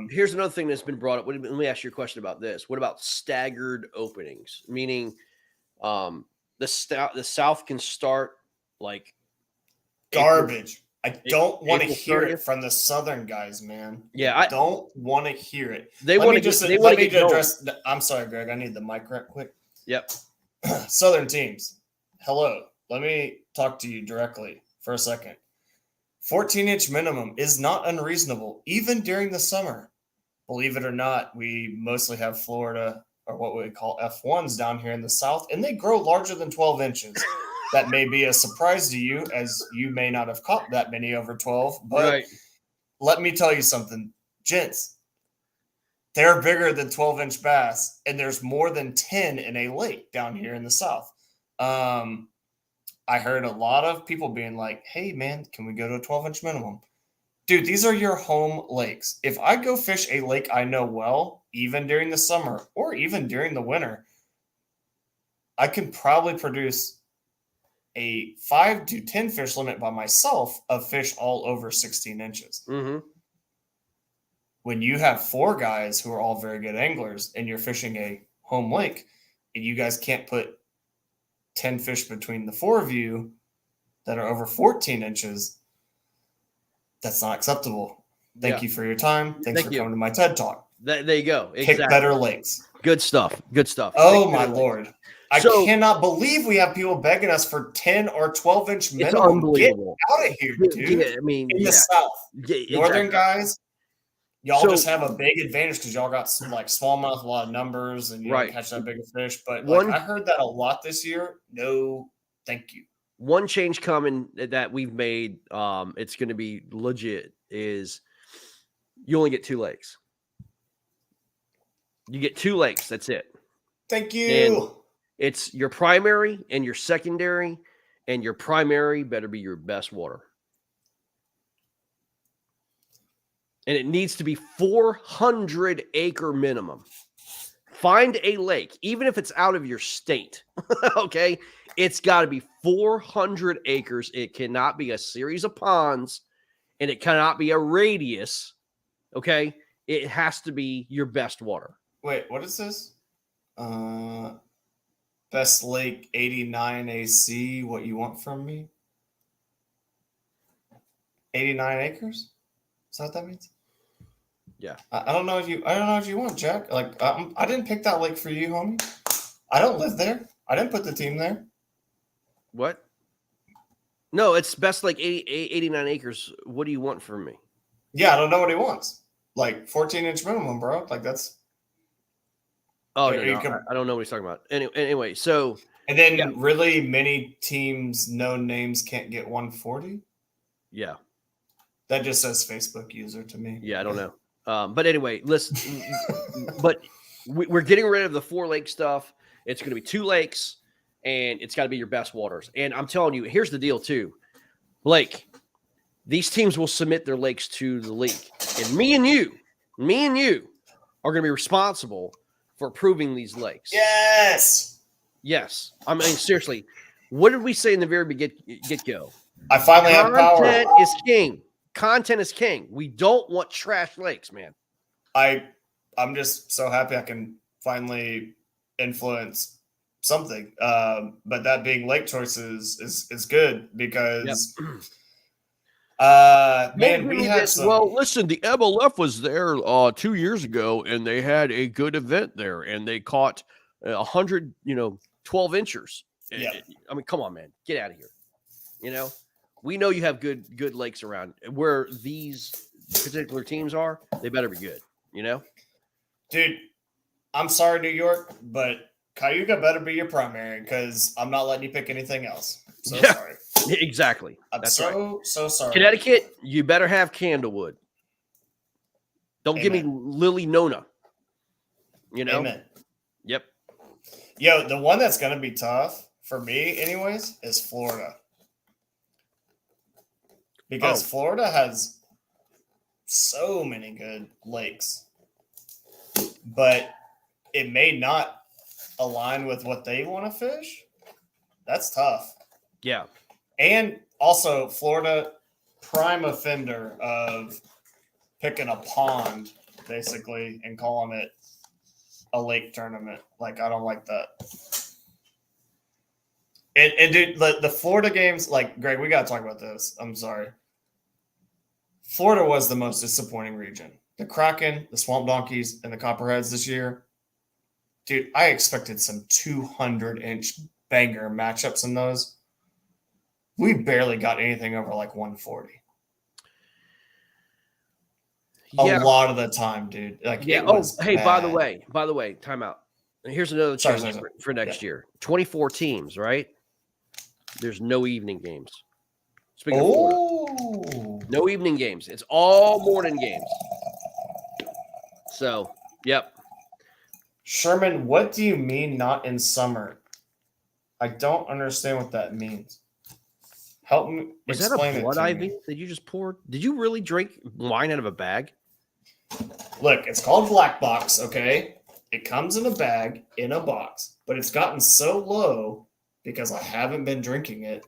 Here's another thing that's been brought up. Let me ask you a question about this. What about staggered openings? Meaning, the South can start like garbage. I don't want to hear it from the Southern guys, man. Yeah, I don't want to hear it. Let me address. I'm sorry, Greg. I need the mic right quick. Yep. Southern teams. Hello. Let me talk to you directly for a second. 14-inch minimum is not unreasonable, even during the summer. Believe it or not, we mostly have Florida, or what we call F1s down here in the South, and they grow larger than 12 inches. That may be a surprise to you, as you may not have caught that many over 12. But Let me tell you something, gents. they're bigger than 12-inch bass, and there's more than 10 in a lake down here in the South. I heard a lot of people being like, hey, man, can we go to a 12-inch minimum? Dude, these are your home lakes. If I go fish a lake I know well, even during the summer or even during the winter, I can probably produce a 5 to 10 fish limit by myself of fish all over 16 inches. Mm-hmm. When you have 4 guys who are all very good anglers and you're fishing a home lake and you guys can't put 10 fish between the 4 of you that are over 14 inches, that's not acceptable. Thank you for your time. Thanks for coming to my TED Talk. There you go. Exactly. Pick better lakes. Good stuff. Good stuff. Oh, my Lord. I cannot believe we have people begging us for 10 or 12-inch minimum. It's unbelievable. Get out of here, dude. Yeah, I mean, in the South. Northern guys, y'all just have a big advantage because y'all got some like smallmouth, a lot of numbers, and you don't catch that bigger fish. But I heard that a lot this year. No, thank you. One change coming that we've made, it's going to be legit, is you only get 2 lakes. You get 2 lakes. That's it. Thank you. And it's your primary and your secondary, and your primary better be your best water. And it needs to be 400-acre minimum. Find a lake, even if it's out of your state, okay? It's got to be 400 acres. It cannot be a series of ponds, and it cannot be a radius, okay? It has to be your best water. Wait, what is this? Best Lake 89 AC, what you want from me? 89 acres? Is that what that means? Yeah. I don't know if you want, Jack. Like, I didn't pick that lake for you, homie. I don't live there. I didn't put the team there. What? No, it's best like 89 acres. What do you want from me? Yeah, I don't know what he wants. Like 14-inch minimum, bro. Like that's. Oh, no, I don't know what he's talking about. Anyway, so. And then really many teams, no names, can't get 140? Yeah. That just says Facebook user to me. Yeah, I don't know. But anyway, listen, but we're getting rid of the 4 lake stuff. It's going to be 2 lakes, and it's got to be your best waters. And I'm telling you, here's the deal too. Blake, these teams will submit their lakes to the league. And me and you are going to be responsible for approving these lakes. Yes. Yes. I mean, seriously, what did we say in the very get-go? I finally have power. Content is king. Content is king. We don't want trash lakes, man. I'm just so happy I can finally influence something. But that being lake choices is good because man, we had some. Well, listen, the MLF was there 2 years ago, and they had a good event there, and they caught 100, 12 inchers. Yeah. I mean, come on, man, get out of here. We know you have good lakes around where these particular teams are. They better be good, Dude, I'm sorry, New York, but Cayuga better be your primary because I'm not letting you pick anything else. So sorry. Exactly. That's so sorry. Connecticut, you better have Candlewood. Don't give me Lily Nona. Amen. Yep. Yo, the one that's going to be tough for me anyways is Florida. Because Florida has so many good lakes, but it may not align with what they want to fish. That's tough. Yeah. And also Florida, prime offender of picking a pond, basically, and calling it a lake tournament. Like, I don't like that. And dude, the Florida games, like, Greg, we got to talk about this. I'm sorry. Florida was the most disappointing region. The Kraken, the Swamp Donkeys, and the Copperheads this year. Dude, I expected some 200-inch banger matchups in those. We barely got anything over like 140. A lot of the time, dude. Like, yeah. Bad. By the way, time out. Here's another change for next year. 24 teams, right? There's no evening games. Speaking of Florida, no evening games. It's all morning games. So Yep. Sherman, what do you mean not in summer? I don't understand what that means. Help me Was that a explain it blood to IV me. that you just poured? Did you really drink wine out of a bag? Look, it's called Black Box, okay? It comes in a bag, in a box, but it's gotten so low because I haven't been drinking it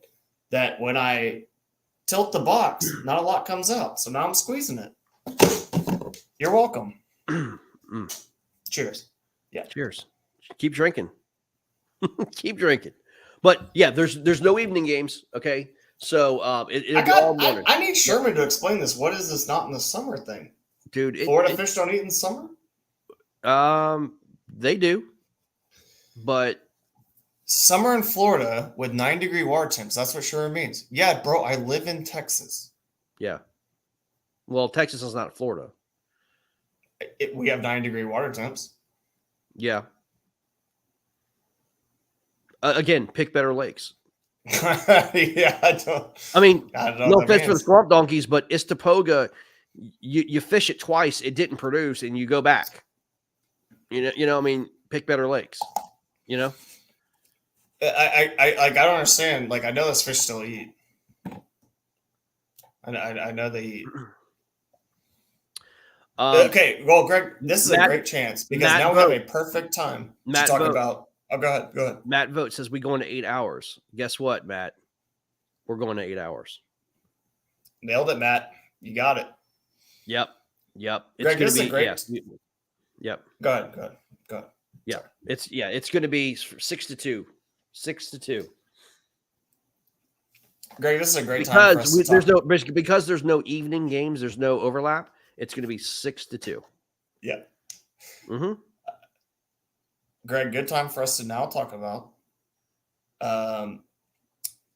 that when I tilt the box, not a lot comes out. So now I'm squeezing it. You're welcome. Cheers. Yeah. Cheers. Keep drinking. Keep drinking. But yeah, there's no evening games. Okay, so it'll be all morning. I need Sherman to explain this. What is this not in the summer thing? Dude, Florida fish don't eat in summer? They do, but summer in Florida with 9-degree water temps. That's what Sherman means. Yeah, bro, I live in Texas. Yeah. Well, Texas is not Florida. We have 9-degree water temps. Yeah. Again, pick better lakes. Yeah, I don't know no offense for the swamp donkeys, but Istapoga, you fish it twice, it didn't produce, and you go back. Pick better lakes. I don't understand. Like, I know those fish still eat. I know they eat. Okay, well, Greg, this is a great chance because now we have a perfect time to talk about. Oh, go ahead. Matt Vogt says we going to 8 hours. Guess what, Matt? We're going to 8 hours. Nailed it, Matt. You got it. Yep. Greg, this is great. Yes. Yep. Go ahead. Yeah. It's going to be 6-2. 6-2. Greg, this is a great time for us to talk. Because there's no evening games, there's no overlap. It's going to be 6-2. Yeah. Mm-hmm. Greg, good time for us to now talk about,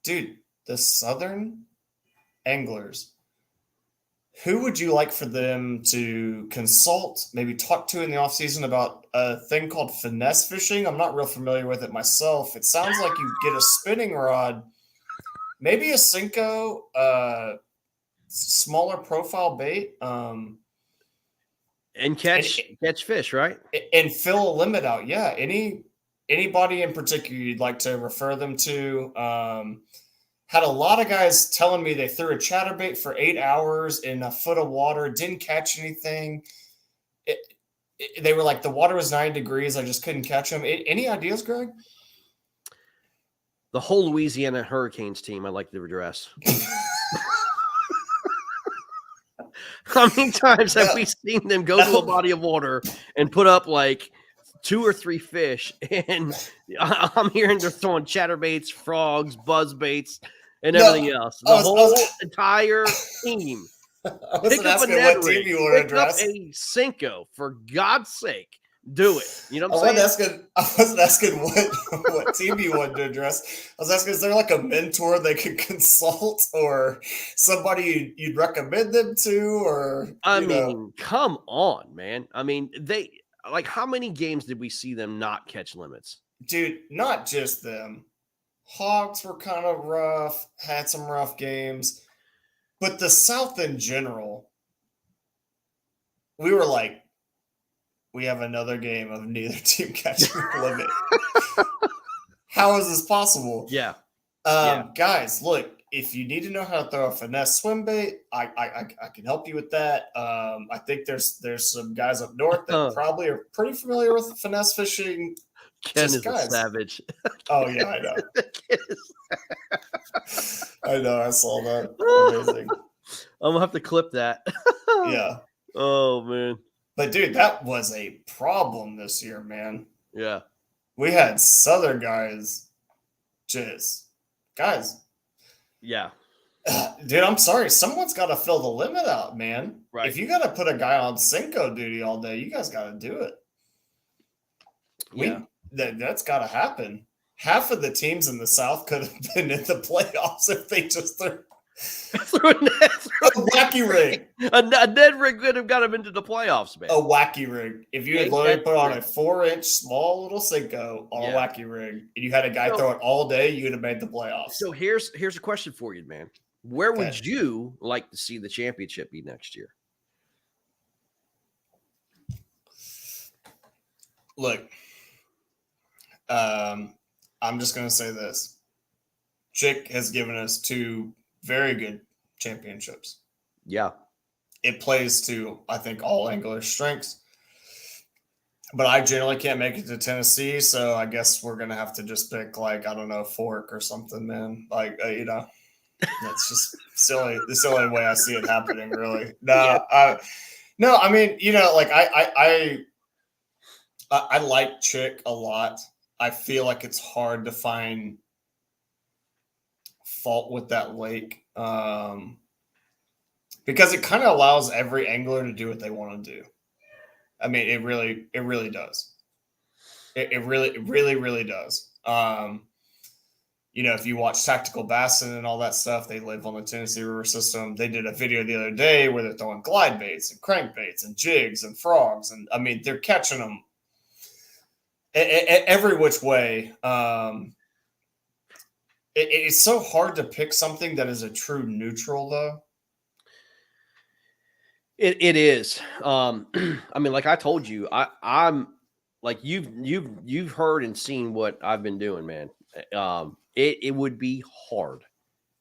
dude, the Southern anglers. Who would you like for them to consult, maybe talk to in the offseason about a thing called finesse fishing? I'm not real familiar with it myself. It sounds like you get a spinning rod, maybe a Senko, smaller profile bait, and catch fish, right? And fill a limit out. Yeah. Anybody in particular you'd like to refer them to? Had a lot of guys telling me they threw a chatterbait for 8 hours in a foot of water, didn't catch anything. They were like, the water was 9 degrees. I just couldn't catch them. Any ideas, Greg? The whole Louisiana Hurricanes team I'd like to address. How many times have we seen them go to a body of water and put up like 2 or 3 fish? And I'm hearing they're throwing chatterbaits, frogs, buzzbaits, and everything else. The whole entire team. Pick up a Ned rig. Pick up a Senko, for God's sake. Do it. You know what I'm saying? I wasn't asking what team you wanted to address. I was asking, is there like a mentor they could consult or somebody you'd recommend them to? Or come on, man. They how many games did we see them not catch limits? Dude, not just them. Hawks were kind of rough, had some rough games. But the South in general, we were like, we have another game of neither team catching the limit. How is this possible? Yeah. Guys, look, if you need to know how to throw a finesse swim bait, I can help you with that. I think there's some guys up north that probably are pretty familiar with finesse fishing. Ken is a savage. Oh, yeah, I know. I know, I saw that. Amazing. I'm going to have to clip that. Yeah. Oh, man. But, dude, that was a problem this year, man. Yeah. We had Southern guys guys. Yeah. Dude, I'm sorry. Someone's got to fill the limit out, man. Right. If you got to put a guy on Senko duty all day, you guys got to do it. Yeah. That's got to happen. Half of the teams in the South could have been in the playoffs if they just threw a wacky rig. A Ned rig could have got him into the playoffs, man. A wacky rig. If you had literally put on a 4-inch small little Senko on a wacky rig, and you had a guy throw it all day, you would have made the playoffs. So here's a question for you, man. Where would you like to see the championship be next year? Look, I'm just going to say this. Chick has given us 2 very good championships. Yeah. It plays to, I think, all English strengths. But I generally can't make it to Tennessee, so I guess we're going to have to just pick, like, I don't know, Fork or something, man. Like, that's just silly. The silly way I see it happening, really. No, I mean, like I like Chick a lot. I feel like it's hard to find fault with that lake, because it kind of allows every angler to do what they want to do. I mean, it really does. It really does. If you watch Tactical Bassin and all that stuff, they live on the Tennessee River system. They did a video the other day where they're throwing glide baits and crankbaits and jigs and frogs, and I mean, they're catching them every which way. It's so hard to pick something that is a true neutral, though. It is. I mean, like I told you, I'm like you've heard and seen what I've been doing, man. It would be hard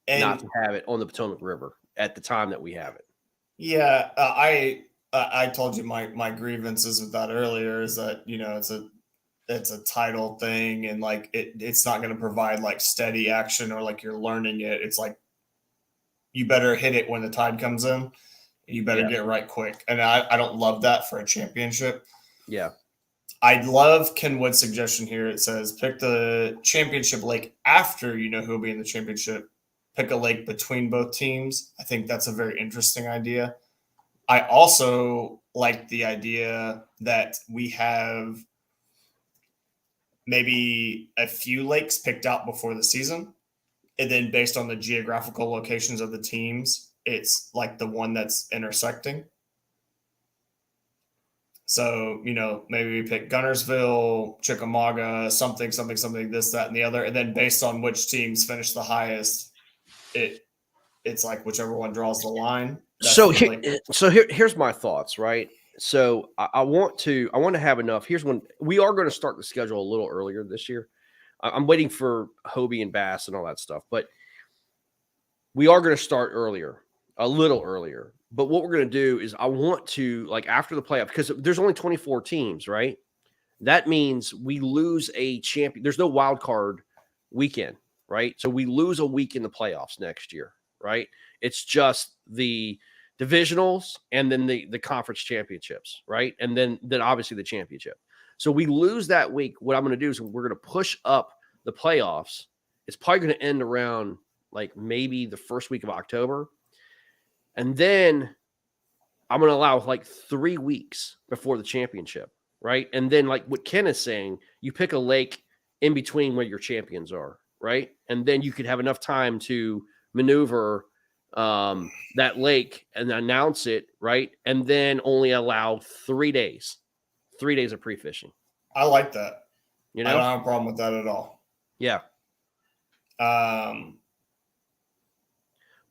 not to have it on the Potomac River at the time that we have it. Yeah, I told you my grievances with that earlier is that it's a title thing, and like it's not going to provide like steady action or like you're learning it. It's like you better hit it when the tide comes in. You better get it right quick. And I don't love that for a championship. Yeah. I love Ken Wood's suggestion here. It says pick the championship lake after you know who will be in the championship. Pick a lake between both teams. I think that's a very interesting idea. I also like the idea that we have maybe a few lakes picked out before the season. And then based on the geographical locations of the teams, it's like the one that's intersecting. So, maybe we pick Gunnersville, Chickamauga, something, this, that, and the other. And then based on which teams finish the highest, it's like whichever one draws the line. Here's my thoughts, right? So I want to have enough. Here's one. We are going to start the schedule a little earlier this year. I'm waiting for Hobie and Bass and all that stuff, but we are going to start earlier, a little earlier. But what we're going to do is I want to, like, after the playoff, because there's only 24 teams, right? That means we lose a champion. There's no wild card weekend, right? So we lose a week in the playoffs next year, right? It's just the divisionals and then the conference championships, right? And then obviously the championship. So we lose that week. What I'm going to do is we're going to push up the playoffs. It's probably going to end around like maybe the first week of October. And then I'm going to allow like 3 weeks before the championship, right? And then like what Ken is saying, you pick a lake in between where your champions are, right? And then you could have enough time to maneuver that lake and announce it, right? And then only allow 3 days. 3 days of pre-fishing. I like that. I don't have a problem with that at all. Yeah. But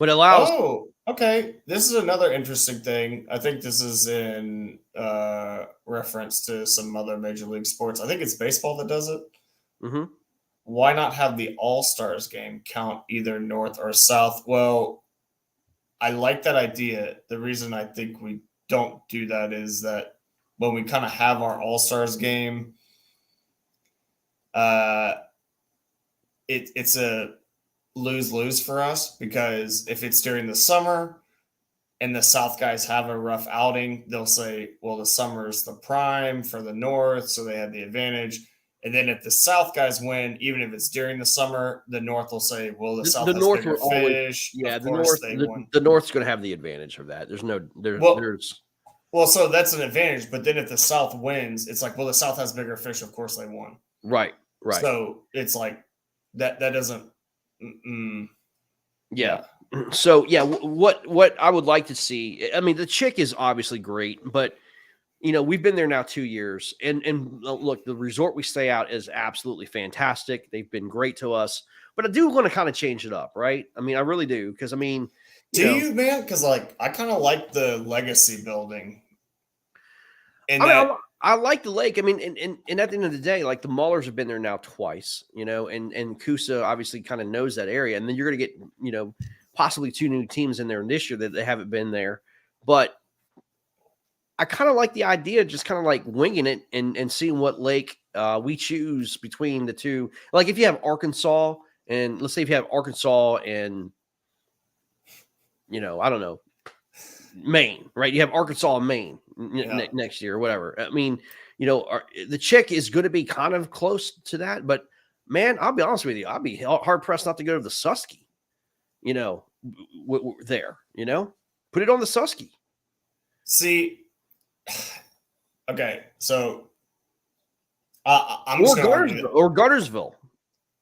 it allows. Oh, okay. This is another interesting thing. I think this is in reference to some other major league sports. I think it's baseball that does it. Mm-hmm. Why not have the All-Stars game count either north or south? Well, I like that idea. The reason I think we don't do that is that when we kind of have our All-Stars game, it's a lose-lose for us, because if it's during the summer and the South guys have a rough outing, they'll say, well, the summer is the prime for the North, so they have the advantage. And then if the South guys win, even if it's during the summer, the North will say, well, the South has North bigger fish. Yeah, the North, the North's going to have the advantage of that. Well, so that's an advantage. But then if the South wins, it's like, well, the South has bigger fish. Of course they won. Right. So it's like that doesn't. Yeah. So, yeah, what I would like to see, I mean, the Chick is obviously great, but, we've been there now 2 years. And look, the resort we stay out is absolutely fantastic. They've been great to us. But I do want to kind of change it up, right? I mean, I really do. Because, I mean, do you, man? Because, like, I kind of like the legacy building. And I like the lake. I mean, and at the end of the day, like the Maulers have been there now twice, and Kusa obviously kind of knows that area. And then you're going to get, possibly 2 new teams in there this year that they haven't been there. But I kind of like the idea of just kind of like winging it and seeing what lake we choose between the two. Like if you have Arkansas, and let's say if you have Arkansas and, I don't know, Maine, right? You have Arkansas and Maine next year or whatever. I mean, the Chick is going to be kind of close to that, but man, I'll be honest with you, I'll be hard pressed not to go to the Susky, there, put it on the Susky. See, okay, so I'm just going to argue, or Guntersville,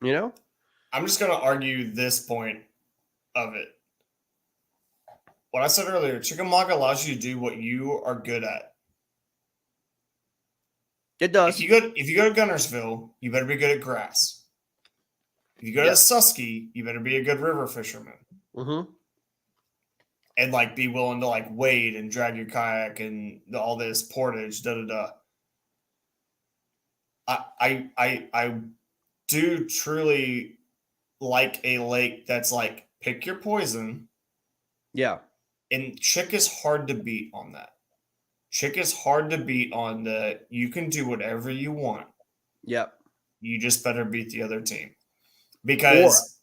I'm just going to argue this point of it. What I said earlier, Chickamauga allows you to do what you are good at. It does. If you go to Guntersville, you better be good at grass. If you go to Susky, you better be a good river fisherman. Mm-hmm. And like be willing to like wade and drag your kayak and all this portage, I do truly like a lake that's like pick your poison. Yeah. And Chick is hard to beat on that. Chick is hard to beat on the you can do whatever you want. Yep. You just better beat the other team. Because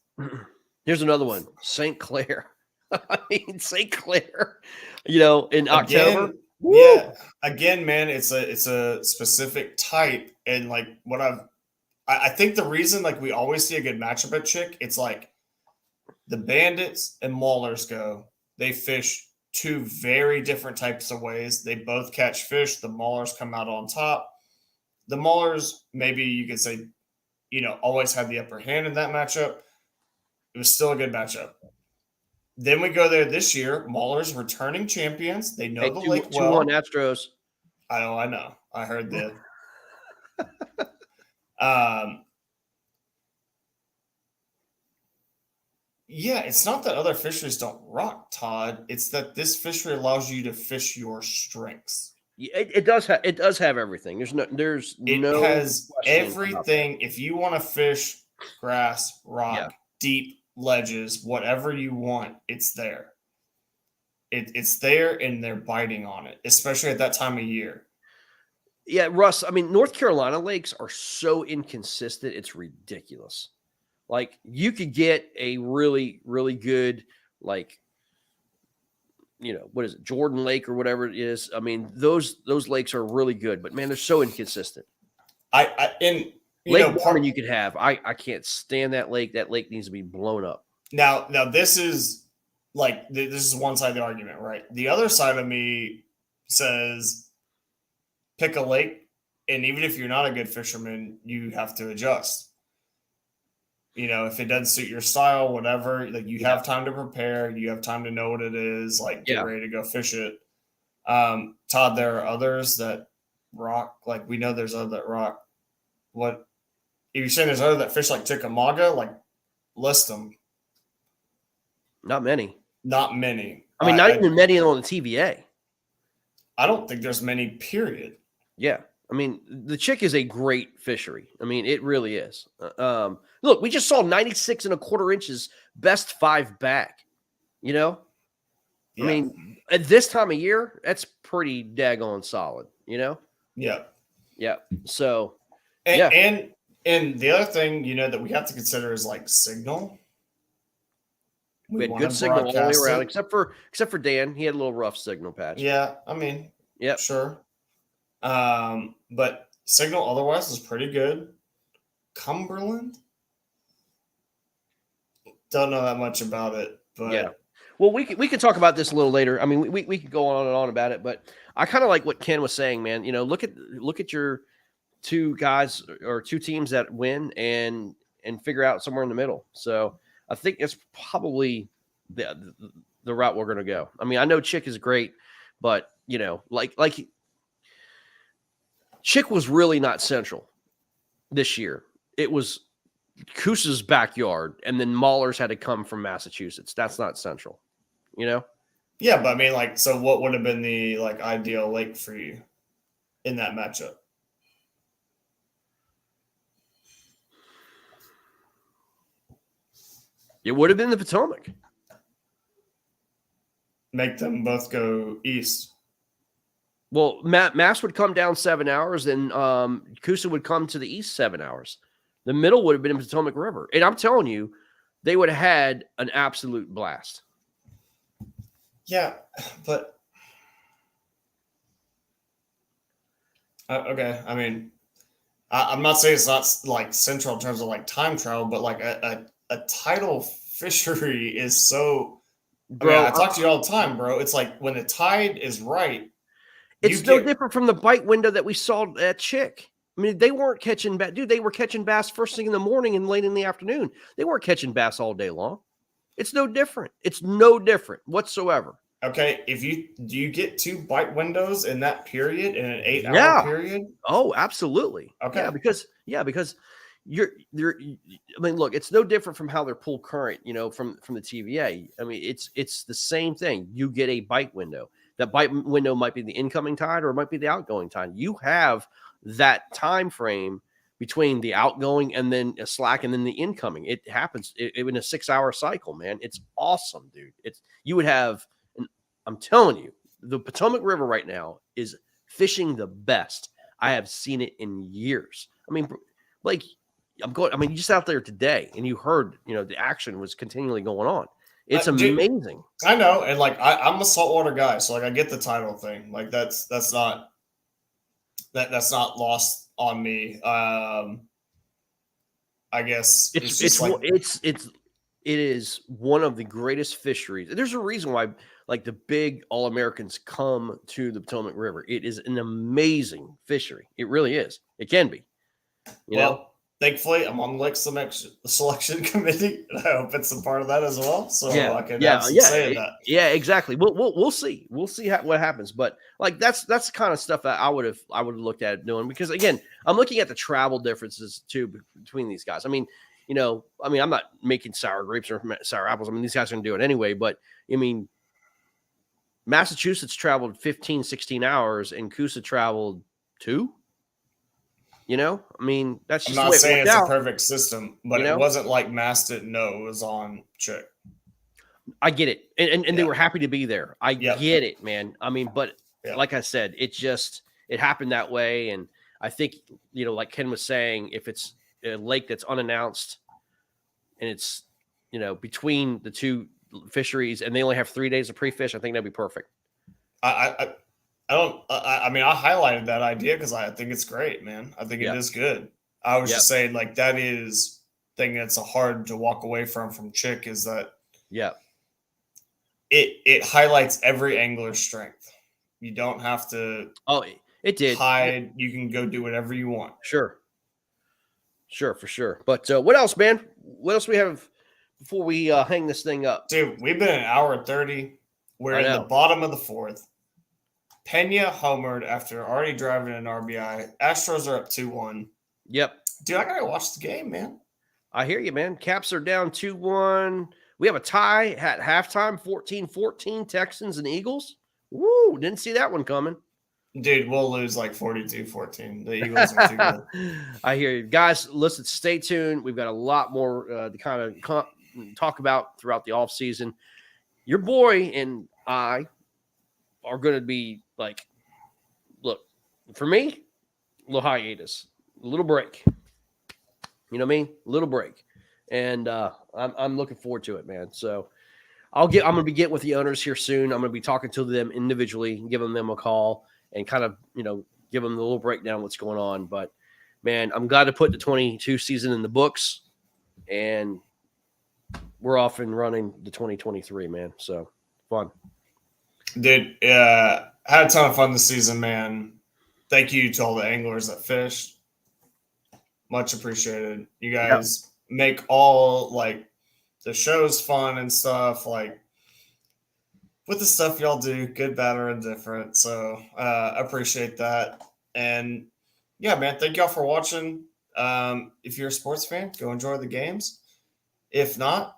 here's another one. St. Clair. I mean, St. Clair, in October. Yeah. Again, man, it's a specific type. And like what I think the reason like we always see a good matchup at Chick, it's like the Bandits and Maulers go. They fish 2 very different types of ways. They both catch fish. The Maulers come out on top. The Maulers, maybe you could say, always had the upper hand in that matchup. It was still a good matchup. Then we go there this year. Maulers returning champions. They know the lake well. 2-1 Astros. I know. I heard that. Yeah, it's not that other fisheries don't rock, Todd. It's that this fishery allows you to fish your strengths. It does have everything. It has everything. If you want to fish grass, rock, deep ledges, whatever you want, it's there. It's there, and they're biting on it, especially at that time of year. Yeah, Russ. I mean, North Carolina lakes are so inconsistent; it's ridiculous. Like you could get a really, really good, like, what is it, Jordan Lake or whatever it is. I mean, those lakes are really good, but man, they're so inconsistent. Lake Mormon you could have. I can't stand that lake. That lake needs to be blown up. Now this is one side of the argument, right? The other side of me says pick a lake, and even if you're not a good fisherman, you have to adjust. If it doesn't suit your style, whatever, like you have time to prepare, you have time to know what it is, like get ready to go fish it. Todd, there are others that rock, like we know there's other that rock. What if you're saying there's other that fish like Chickamauga? Like list them. Not many. Not many. I mean, not even many on the TVA. I don't think there's many, period. Yeah. I mean, the Chick is a great fishery. I mean, it really is. Look, we just saw 96 1/4 inches, best 5 back, Yeah. I mean, at this time of year, that's pretty daggone solid, Yeah. Yeah. So, and the other thing, that we have to consider is like signal. We had good signal all the way around, except for Dan. He had a little rough signal patch. Yeah. I mean, sure. But signal otherwise is pretty good. Cumberland, don't know that much about it, but yeah. Well, we could talk about this a little later. I mean, we could go on and on about it, but I kind of like what Ken was saying, man. Look at your 2 guys or 2 teams that win and figure out somewhere in the middle. So I think it's probably the route we're going to go. I mean, I know Chick is great, but like Chick was really not central this year. It was Coosa's backyard, and then Maulers had to come from Massachusetts. That's not central, Yeah, but I mean, so what would have been the ideal lake for you? in that matchup? It would have been the Potomac. Make them both go east. Well, Mass would come down 7 hours, and Coosa would come to the east 7 hours. The middle would have been in Potomac River. And I'm telling you, they would have had an absolute blast. Yeah, but okay. I mean, I'm not saying it's not like central in terms of like time travel, but like a tidal fishery is so. I mean, Bro, I talk to you all the time, bro. It's like when the tide is right, it's no different from the bite window that we saw at Chick. I mean, they weren't catching bass. Dude, they were catching bass first thing in the morning and late in the afternoon. They weren't catching bass all day long. It's no different. It's no different whatsoever. Okay, do you get 2 bite windows in that period in an 8-hour period? Oh, absolutely. Okay. Because you're I mean, look, it's no different from how they're pull current, from the TVA. I mean, it's the same thing. You get a bite window. That bite window might be the incoming tide or it might be the outgoing tide. You have that time frame between the outgoing and then a slack and then the incoming. It happens in a 6-hour cycle, man. It's awesome, dude. You would have, I'm telling you, the Potomac River right now is fishing the best I have seen it in years. I mean, like you just out there today and you heard, the action was continually going on. It's amazing. I know, and like I'm a saltwater guy, so like I get the title thing. Like that's not lost on me. I guess it is one of the greatest fisheries. There's a reason why like the big All-Americans come to the Potomac River. It is an amazing fishery. It really is. It can be. You know? Thankfully, I'm on the Lake selection committee, and I hope it's a part of that as well. So I can say that. Yeah, exactly. We'll see. We'll see what happens. But like that's the kind of stuff that I would have looked at doing, because again, I'm looking at the travel differences too between these guys. I mean, I'm not making sour grapes or sour apples. I mean, these guys are going to do it anyway. But I mean, Massachusetts traveled 15, 16 hours, and Coosa traveled 2. I mean, that's just I'm not saying it's a perfect system, but it wasn't like Mass didn't know it was on Chick. I get it. And they were happy to be there. I get it, man. I mean, but like I said, it happened that way. And I think, like Ken was saying, if it's a lake that's unannounced and it's, between the 2 fisheries and they only have 3 days of pre-fish, I think that'd be perfect. I highlighted that idea because I think it's great, man. I think it is good. I was just saying, like, that is thing that's hard to walk away from Chick is that it highlights every angler's strength. You don't have to it did hide. You can go do whatever you want. Sure, for sure. But what else, man? What else we have before we hang this thing up? Dude, we've been an hour and 30. We're in the bottom of the 4th. Pena homered after already driving an RBI. Astros are up 2-1. Yep. Dude, I gotta watch the game, man. I hear you, man. Caps are down 2-1. We have a tie at halftime, 14-14, Texans and Eagles. Woo, didn't see that one coming. Dude, we'll lose like 42-14. The Eagles are too good. I hear you. Guys, listen, stay tuned. We've got a lot more to kind of talk about throughout the offseason. Your boy and I are going to be like, look, for me, a little hiatus, a little break. You know what I mean? A little break. And I'm looking forward to it, man. So I'm going to be getting with the owners here soon. I'm going to be talking to them individually, giving them a call and kind of, give them the little breakdown of what's going on. But man, I'm glad to put the 22 season in the books, and we're off and running the 2023, man. So fun. Dude, had a ton of fun this season, man. Thank you to all the anglers that fished. Much appreciated. You guys make all like the shows fun and stuff, like with the stuff y'all do, good, bad, or indifferent. So appreciate that. And yeah, man, thank y'all for watching. If you're a sports fan, go enjoy the games. If not,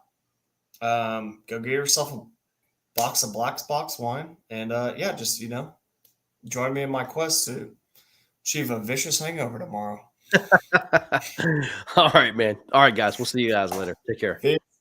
go get yourself a box of Black's Box wine. And just, join me in my quest to achieve a vicious hangover tomorrow. All right, man. All right, guys. We'll see you guys later. Take care. Peace.